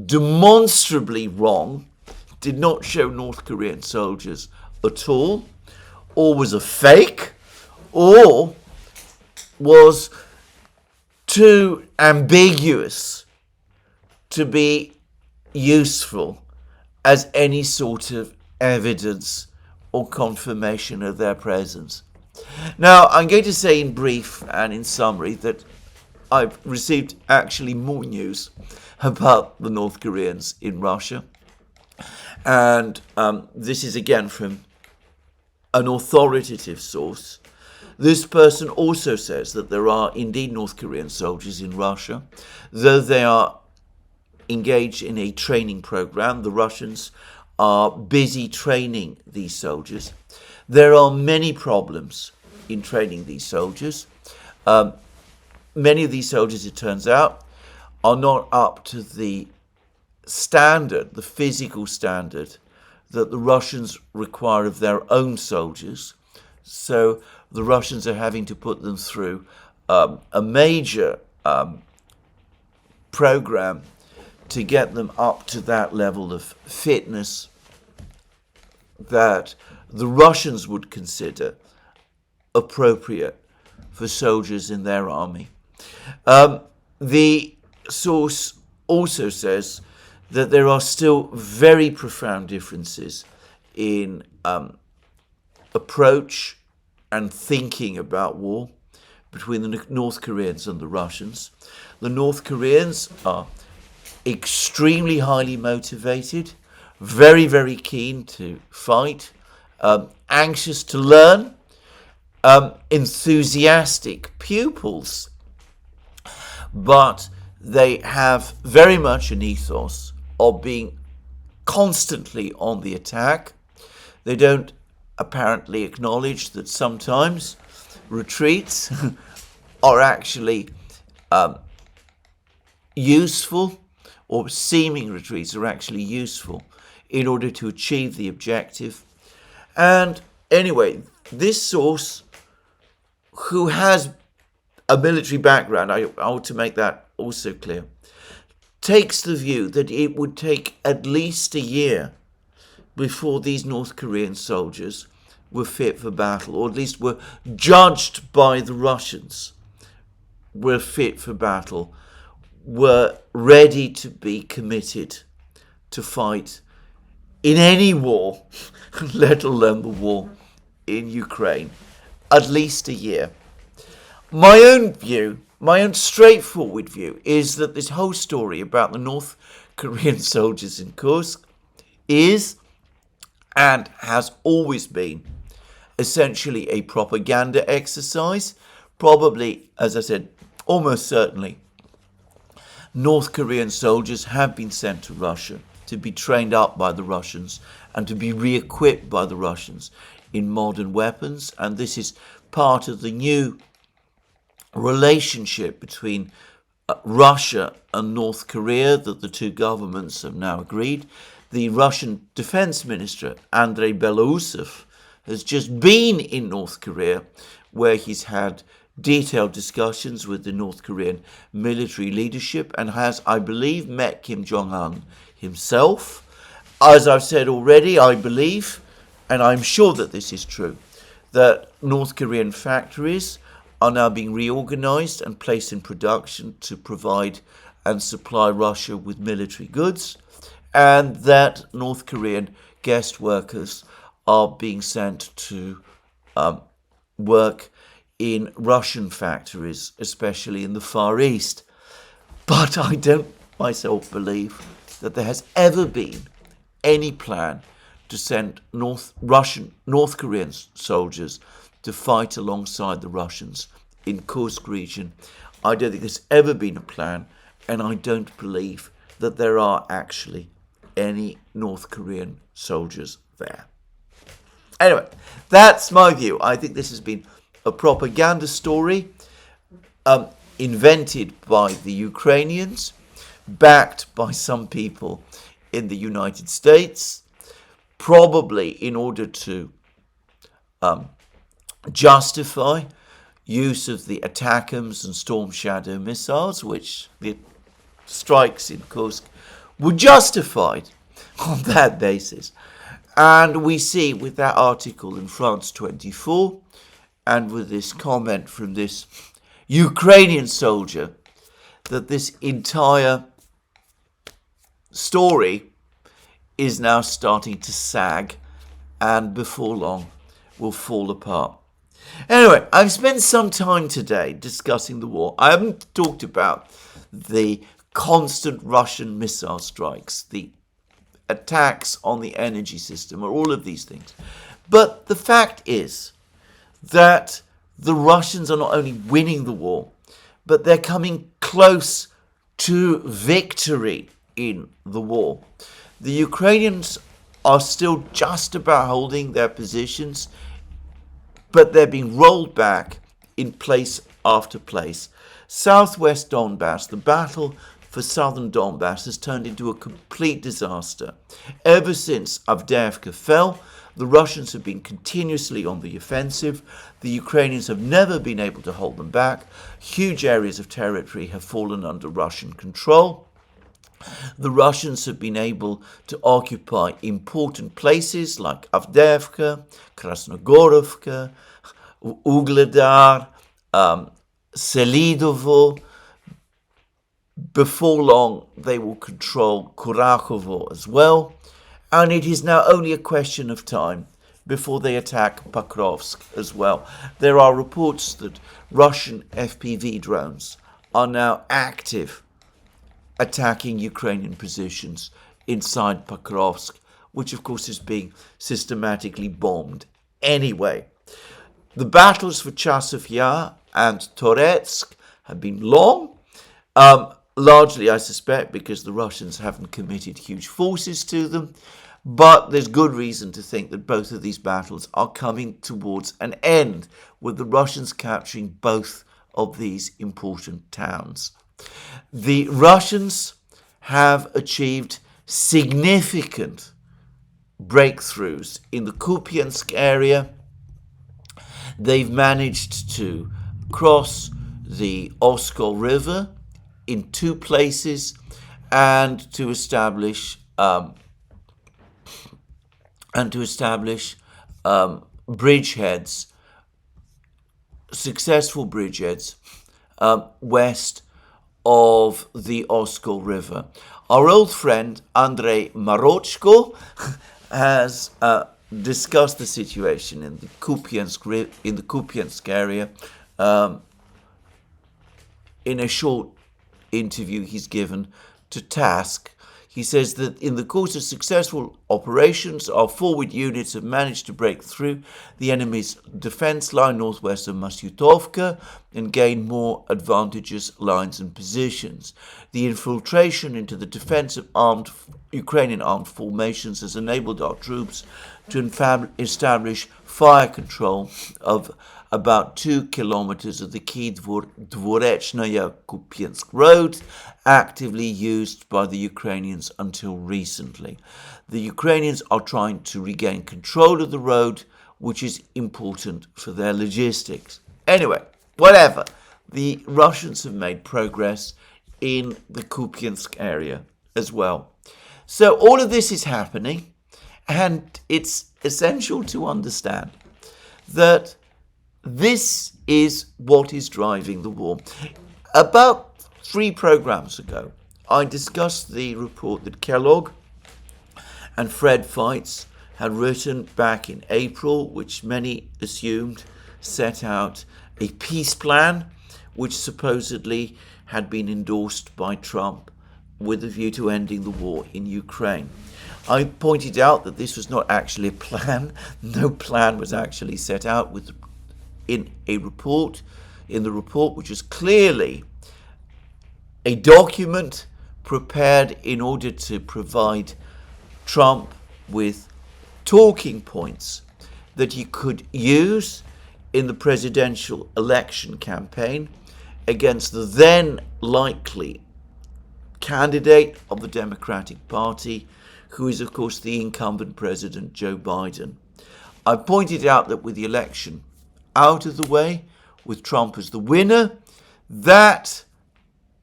[SPEAKER 1] demonstrably wrong, did not show North Korean soldiers at all, or was a fake, or was too ambiguous to be useful as any sort of evidence or confirmation of their presence. Now, I'm going to say in brief and in summary that I've received actually more news about the North Koreans in Russia. And this is again from an authoritative source. This person also says that there are indeed North Korean soldiers in Russia, though they are engaged in a training program. The Russians are busy training these soldiers. There are many problems in training these soldiers. Many of these soldiers, it turns out, are not up to the standard, the physical standard that the Russians require of their own soldiers. So the Russians are having to put them through a major program to get them up to that level of fitness that the Russians would consider appropriate for soldiers in their army. The source also says that there are still very profound differences in approach and thinking about war between the North Koreans and the Russians. The North Koreans are extremely highly motivated, very, very keen to fight, anxious to learn, enthusiastic pupils, but they have very much an ethos of being constantly on the attack. They don't apparently acknowledge that sometimes retreats are actually useful, or seeming retreats are actually useful in order to achieve the objective. And anyway, this source, who has a military background, I want to make that also clear, takes the view that it would take at least a year before these North Korean soldiers were fit for battle, or at least were judged by the Russians, were fit for battle, were ready to be committed to fight in any war, let alone the war in Ukraine. At least a year. My own view, my own straightforward view, is that this whole story about the North Korean soldiers in Kursk is, and has always been, essentially a propaganda exercise. Probably, as I said, almost certainly, North Korean soldiers have been sent to Russia to be trained up by the Russians and to be re-equipped by the Russians in modern weapons. And this is part of the new relationship between Russia and North Korea that the two governments have now agreed. The Russian Defense Minister, Andrei Belousov, has just been in North Korea, where he's had detailed discussions with the North Korean military leadership and has, I believe, met Kim Jong-un himself. As I've said already, I believe, and I'm sure that this is true, that North Korean factories are now being reorganized and placed in production to provide and supply Russia with military goods, and that North Korean guest workers are being sent to work in Russian factories, especially in the Far East. But I don't myself believe that there has ever been any plan to send North Korean soldiers to fight alongside the Russians in Kursk region. I don't think there's ever been a plan, and I don't believe that there are actually any North Korean soldiers there. Anyway, that's my view. I think this has been a propaganda story invented by the Ukrainians, backed by some people in the United States, probably in order to justify use of the ATACMS and Storm Shadow missiles, which the strikes in Kursk were justified on that basis. And we see with that article in France 24 and with this comment from this Ukrainian soldier that this entire story is now starting to sag and before long will fall apart. Anyway, I've spent some time today discussing the war. I haven't talked about the constant Russian missile strikes, the attacks on the energy system, or all of these things. But the fact is that the Russians are not only winning the war, but they're coming close to victory in the war. The Ukrainians are still just about holding their positions, but they're being rolled back in place after place. Southwest Donbass, the battle for southern Donbass, has turned into a complete disaster. Ever since Avdiivka fell, the Russians have been continuously on the offensive. The Ukrainians have never been able to hold them back. Huge areas of territory have fallen under Russian control. The Russians have been able to occupy important places like Avdiivka, Krasnogorovka, Ugledar, Selidovo. Before long, they will control Kurakhovo as well. And it is now only a question of time before they attack Pokrovsk as well. There are reports that Russian FPV drones are now active, attacking Ukrainian positions inside Pokrovsk, which of course is being systematically bombed anyway. The battles for Chasiv Yar and Toretsk have been long, largely, I suspect, because the Russians haven't committed huge forces to them. But there's good reason to think that both of these battles are coming towards an end, with the Russians capturing both of these important towns. The Russians have achieved significant breakthroughs in the Kupyansk area. They've managed to cross the Oskol River in two places, and to establish bridgeheads, successful bridgeheads west of the Oskol River. Our old friend Andrei Marochko has discussed the situation in the Kupyansk area in a short interview he's given to Task. He says that in the course of successful operations, our forward units have managed to break through the enemy's defense line northwest of Masyutovka and gain more advantageous lines and positions. The infiltration into the defense of Ukrainian armed formations has enabled our troops to establish fire control of about 2 kilometers of the key Dvorechnaya Kupyansk road, actively used by the Ukrainians until recently. The Ukrainians are trying to regain control of the road, which is important for their logistics. Anyway, whatever. The Russians have made progress in the Kupyansk area as well. So all of this is happening, and it's essential to understand that this is what is driving the war. About 3 programs ago, I discussed the report that Kellogg and Fred Feitz had written back in April, which many assumed set out a peace plan, which supposedly had been endorsed by Trump with a view to ending the war in Ukraine. I pointed out that this was not actually a plan. No plan was actually set out in the report, which is clearly a document prepared in order to provide Trump with talking points that he could use in the presidential election campaign against the then likely candidate of the Democratic Party, who is, of course, the incumbent president, Joe Biden. I pointed out that with the election out of the way, with Trump as the winner, that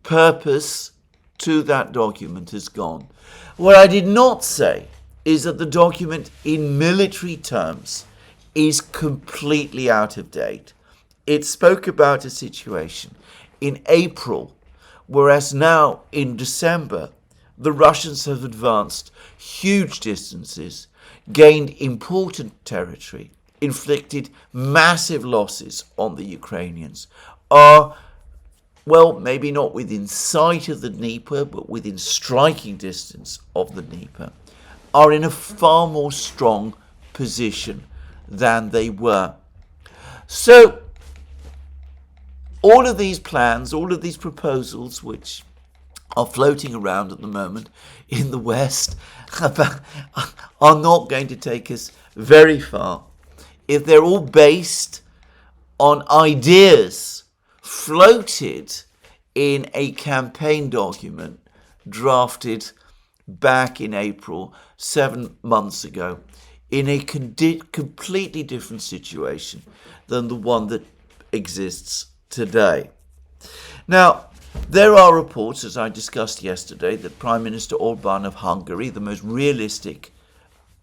[SPEAKER 1] purpose to that document has gone. What I did not say is that the document in military terms is completely out of date. It spoke about a situation in April, whereas now in December, the Russians have advanced huge distances, gained important territory, inflicted massive losses on the Ukrainians, are, well, maybe not within sight of the Dnieper, but within striking distance of the Dnieper, are in a far more strong position than they were. So, all of these plans, all of these proposals, which are floating around at the moment in the West, are not going to take us very far if they're all based on ideas floated in a campaign document drafted back in April, 7 months ago, in a completely different situation than the one that exists today. Now, there are reports, as I discussed yesterday, that Prime Minister Orban of Hungary, the most realistic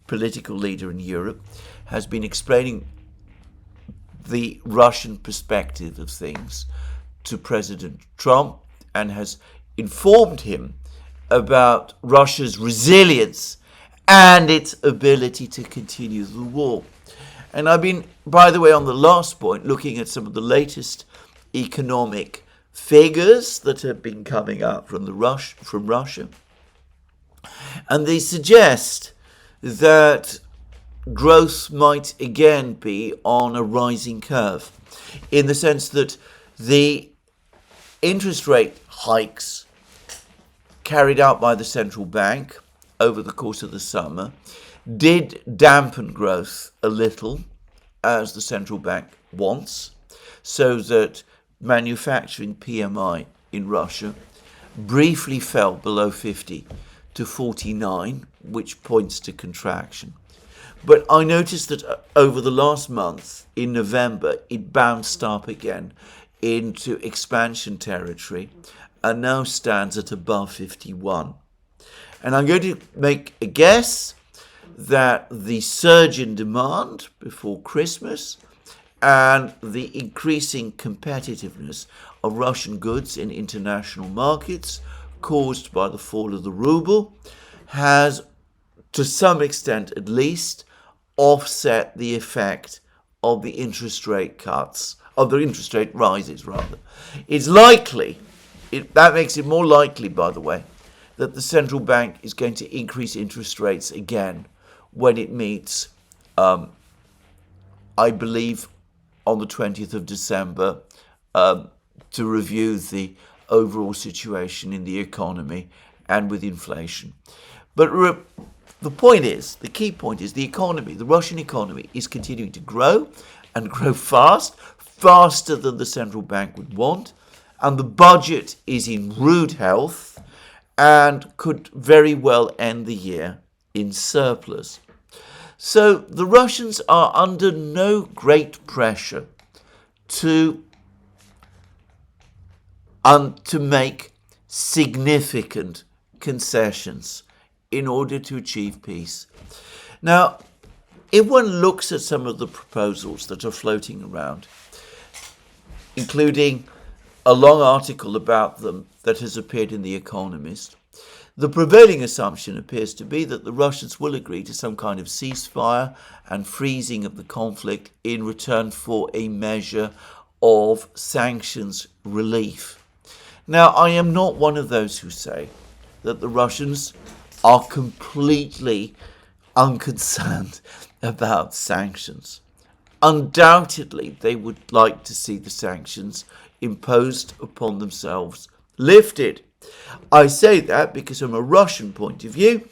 [SPEAKER 1] political leader in Europe, has been explaining the Russian perspective of things to President Trump and has informed him about Russia's resilience and its ability to continue the war. And I've been, by the way, on the last point, looking at some of the latest economic figures that have been coming out from Russia. And they suggest that growth might again be on a rising curve, in the sense that the interest rate hikes carried out by the central bank over the course of the summer did dampen growth a little, as the central bank wants, so that manufacturing PMI in Russia briefly fell below 50 to 49, which points to contraction. But I noticed that over the last month, in November, it bounced up again into expansion territory and now stands at above 51. And I'm going to make a guess that the surge in demand before Christmas and the increasing competitiveness of Russian goods in international markets caused by the fall of the ruble has, to some extent at least, offset the effect of the interest rate cuts, of the interest rate rises rather. It's likely, that makes it more likely, by the way, that the central bank is going to increase interest rates again when it meets, I believe, on the 20th of December to review the overall situation in the economy and with inflation. But the point is, the key point is the economy, the Russian economy is continuing to grow and grow fast, faster than the central bank would want, and the budget is in rude health and could very well end the year in surplus. So the Russians are under no great pressure to make significant concessions in order to achieve peace. Now, if one looks at some of the proposals that are floating around, including a long article about them that has appeared in The Economist, the prevailing assumption appears to be that the Russians will agree to some kind of ceasefire and freezing of the conflict in return for a measure of sanctions relief. Now, I am not one of those who say that the Russians are completely unconcerned about sanctions. Undoubtedly, they would like to see the sanctions imposed upon themselves lifted. I say that because from a Russian point of view,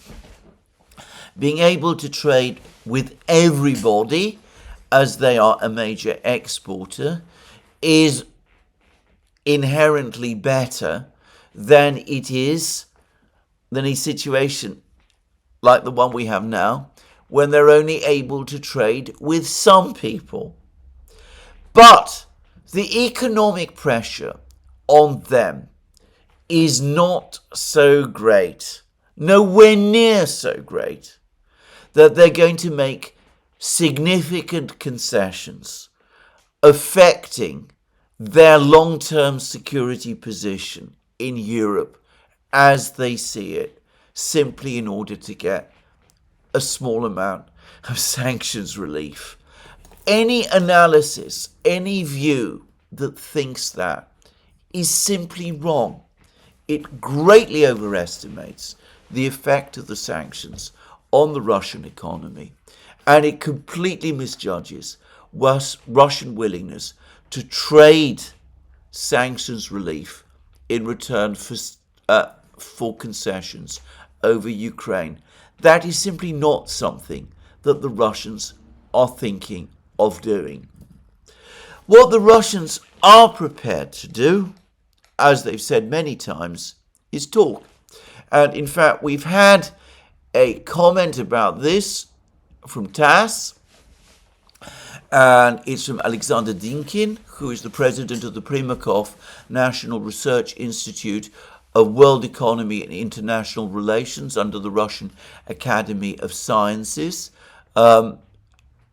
[SPEAKER 1] being able to trade with everybody as they are a major exporter is inherently better than it is than a situation like the one we have now, when they're only able to trade with some people. But the economic pressure on them is not so great, nowhere near so great, that they're going to make significant concessions affecting their long-term security position in Europe as they see it, simply in order to get a small amount of sanctions relief. Any analysis, any view that thinks that is simply wrong. It greatly overestimates the effect of the sanctions on the Russian economy, and it completely misjudges Russian willingness to trade sanctions relief in return for concessions over Ukraine. That is simply not something that the Russians are thinking of doing. What the Russians are prepared to do, as they've said many times, is talk. And in fact, we've had a comment about this from TASS, and it's from Alexander Dinkin, who is the president of the Primakov National Research Institute of World Economy and International Relations under the Russian Academy of Sciences. The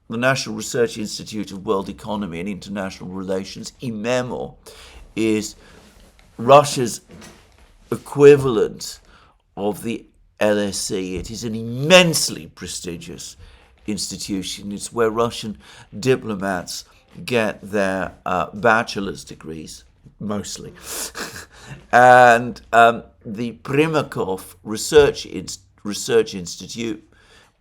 [SPEAKER 1] National Research Institute of World Economy and International Relations, IMEMO, is Russia's equivalent of the LSE. It is an immensely prestigious institution. It's where Russian diplomats get their bachelor's degrees, mostly. And the Primakov Research Institute,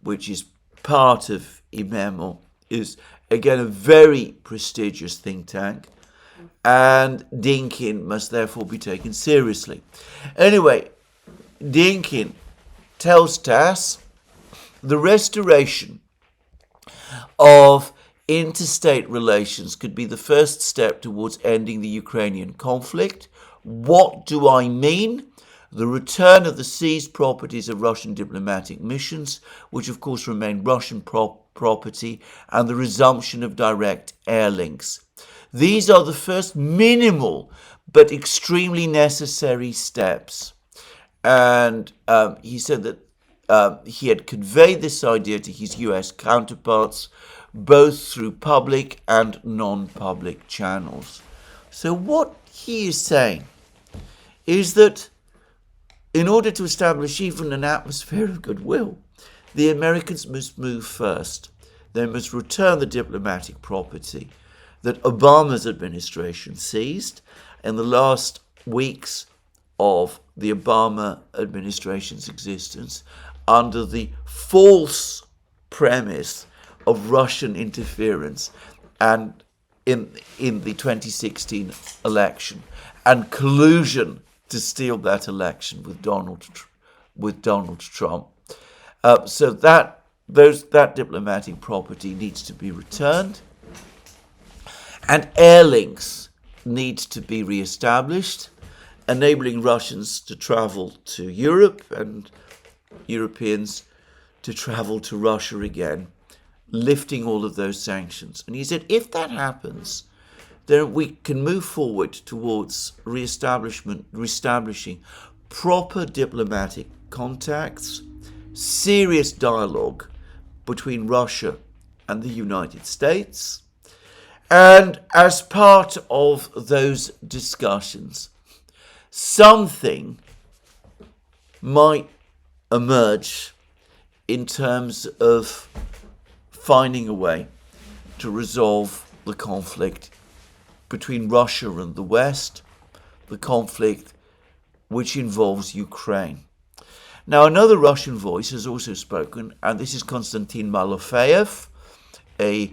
[SPEAKER 1] which is part of IMEMO, is again a very prestigious think tank, and Dinkin must therefore be taken seriously. Anyway, Dinkin tells TASS the restoration of interstate relations could be the first step towards ending the Ukrainian conflict. What do I mean? The return of the seized properties of Russian diplomatic missions, which of course remain Russian property, and the resumption of direct air links. These are the first minimal but extremely necessary steps. And he said that he had conveyed this idea to his US counterparts, both through public and non-public channels. So what he is saying is that in order to establish even an atmosphere of goodwill, the Americans must move first. They must return the diplomatic property that Obama's administration seized in the last weeks of the Obama administration's existence under the false premise of Russian interference and in the 2016 election and collusion to steal that election with Donald Trump. So that diplomatic property needs to be returned, and air links need to be re-established, enabling Russians to travel to Europe and Europeans to travel to Russia again, lifting all of those sanctions. And he said, if that happens, then we can move forward towards reestablishing proper diplomatic contacts, serious dialogue between Russia and the United States. And as part of those discussions, something might emerge in terms of finding a way to resolve the conflict between Russia and the West, the conflict which involves Ukraine. Now, another Russian voice has also spoken, and this is Konstantin Malofeyev, a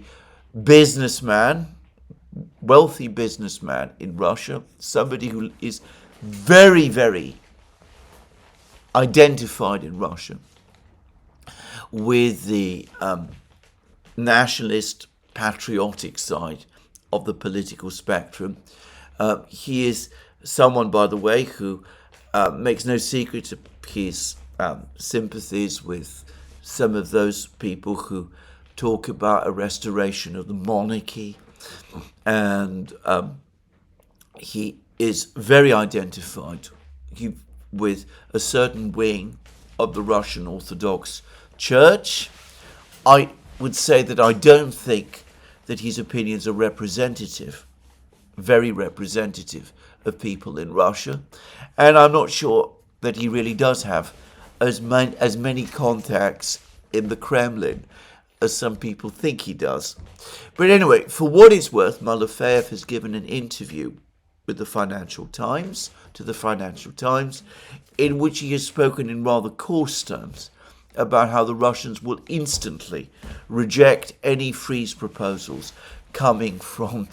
[SPEAKER 1] businessman, wealthy businessman in Russia, somebody who is very, very identified in Russia with the nationalist, patriotic side of the political spectrum. He is someone, by the way, who makes no secret of his sympathies with some of those people who talk about a restoration of the monarchy. And he is very identified with a certain wing of the Russian Orthodox Church. I would say that I don't think that his opinions are representative, very representative of people in Russia. And I'm not sure that he really does have as many contacts in the Kremlin as some people think he does. But anyway, for what it's worth, Malofeyev has given an interview with the Financial Times, in which he has spoken in rather coarse terms about how the Russians will instantly reject any freeze proposals coming from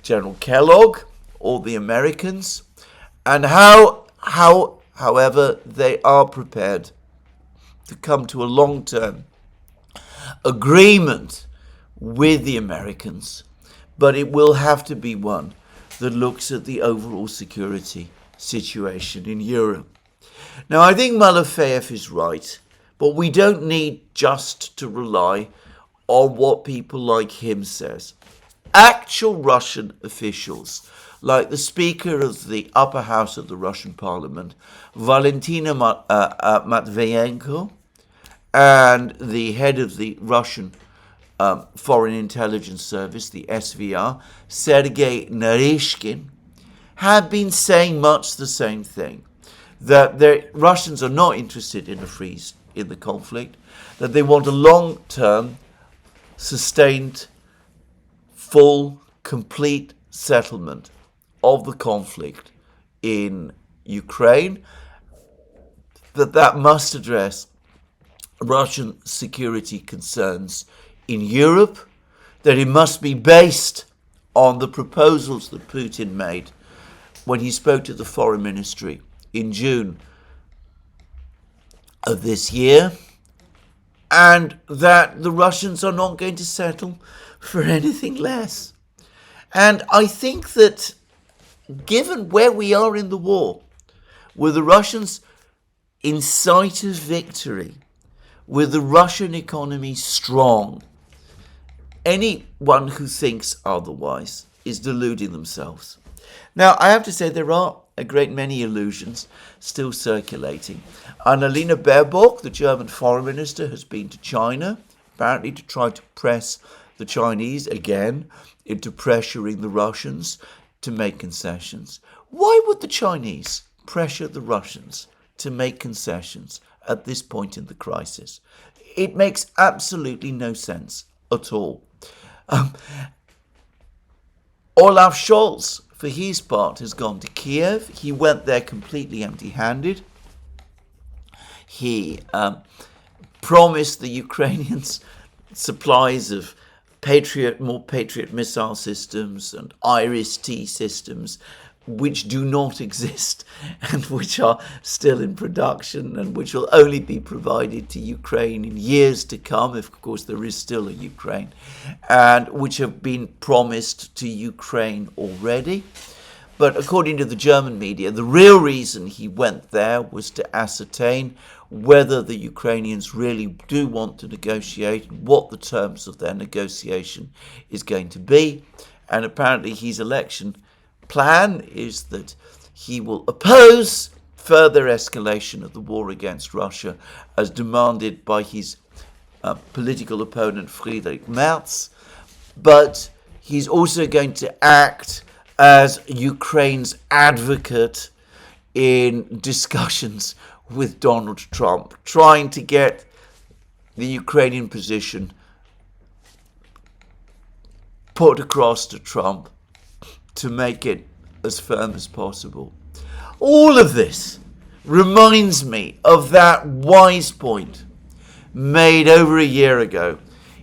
[SPEAKER 1] General Kellogg or the Americans, and however, they are prepared to come to a long-term agreement with the Americans, but it will have to be one that looks at the overall security situation in Europe. Now, I think Malofeyev is right, but we don't need just to rely on what people like him says. Actual Russian officials, like the Speaker of the upper house of the Russian Parliament, Valentina Matviyenko, and the head of the Russian Foreign Intelligence Service, the SVR, Sergei Narishkin, have been saying much the same thing, that the Russians are not interested in a freeze in the conflict, that they want a long-term, sustained, full, complete settlement of the conflict in Ukraine, that must address Russian security concerns in Europe, that it must be based on the proposals that Putin made when he spoke to the foreign ministry in June of this year, and that the Russians are not going to settle for anything less. And I think that given where we are in the war, with the Russians in sight of victory, with the Russian economy strong, anyone who thinks otherwise is deluding themselves. Now, I have to say there are a great many illusions still circulating. Annalena Baerbock, the German foreign minister, has been to China, apparently to try to press the Chinese again into pressuring the Russians to make concessions. Why would the Chinese pressure the Russians to make concessions at this point in the crisis? It makes absolutely no sense at all. Olaf Scholz, for his part, has gone to Kiev. He went there completely empty-handed. He promised the Ukrainians supplies of more Patriot missile systems and Iris-T systems, which do not exist and which are still in production and which will only be provided to Ukraine in years to come, if of course there is still a Ukraine, and which have been promised to Ukraine already. But according to the German media, the real reason he went there was to ascertain whether the Ukrainians really do want to negotiate and what the terms of their negotiation is going to be. And apparently his election plan is that he will oppose further escalation of the war against Russia as demanded by his political opponent Friedrich Merz, but he's also going to act as Ukraine's advocate in discussions with Donald Trump, trying to get the Ukrainian position put across to Trump to make it as firm as possible. All of this reminds me of that wise point made over a year ago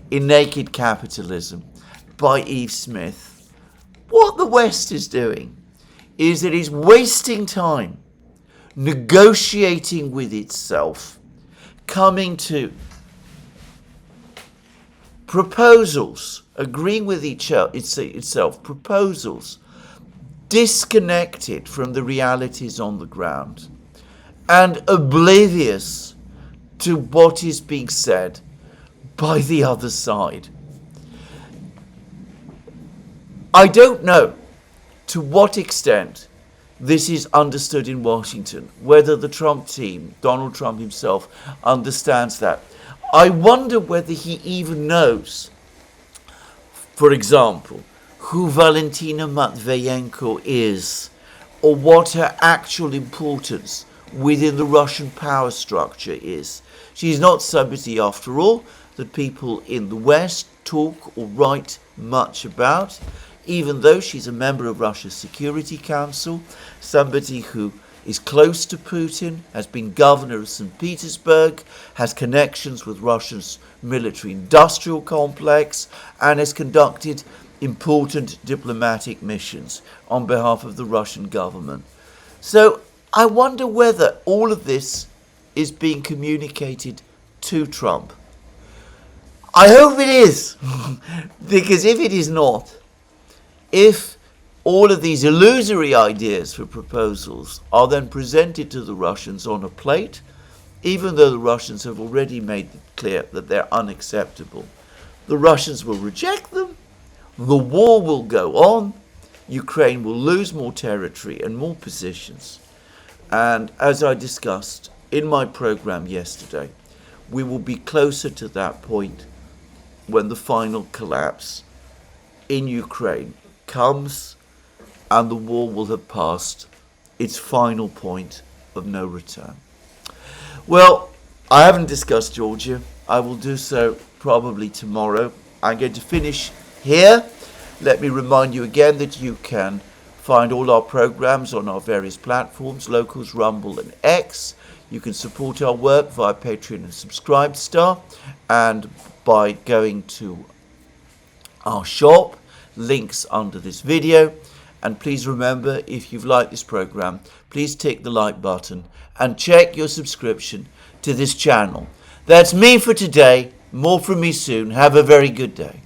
[SPEAKER 1] in Naked Capitalism by Eve Smith. What the West is doing is that it's wasting time negotiating with itself, coming to proposals, agreeing with itself, proposals disconnected from the realities on the ground and oblivious to what is being said by the other side. I don't know to what extent this is understood in Washington, whether the Trump team, Donald Trump himself, understands that. I wonder whether he even knows, for example, who Valentina Matviyenko is, or what her actual importance within the Russian power structure is. She's not somebody, after all, that people in the West talk or write much about, even though she's a member of Russia's Security Council, somebody who is close to Putin, has been governor of St. Petersburg, has connections with Russia's military-industrial complex, and has conducted important diplomatic missions on behalf of the Russian government. So I wonder whether all of this is being communicated to Trump. I hope it is, because if it is not, if all of these illusory ideas for proposals are then presented to the Russians on a plate, even though the Russians have already made it clear that they're unacceptable, the Russians will reject them, the war will go on, Ukraine will lose more territory and more positions. And as I discussed in my program yesterday, we will be closer to that point when the final collapse in Ukraine comes and the war will have passed its final point of no return. Well, I haven't discussed Georgia. I will do so probably tomorrow. I'm going to finish here. Let me remind you again that you can find all our programs on our various platforms, Locals, Rumble and X. You can support our work via Patreon and Subscribestar and by going to our shop, links under this video. And please remember, if you've liked this program, please tick the like button and check your subscription to this channel. That's me for today. More from me soon. Have a very good day.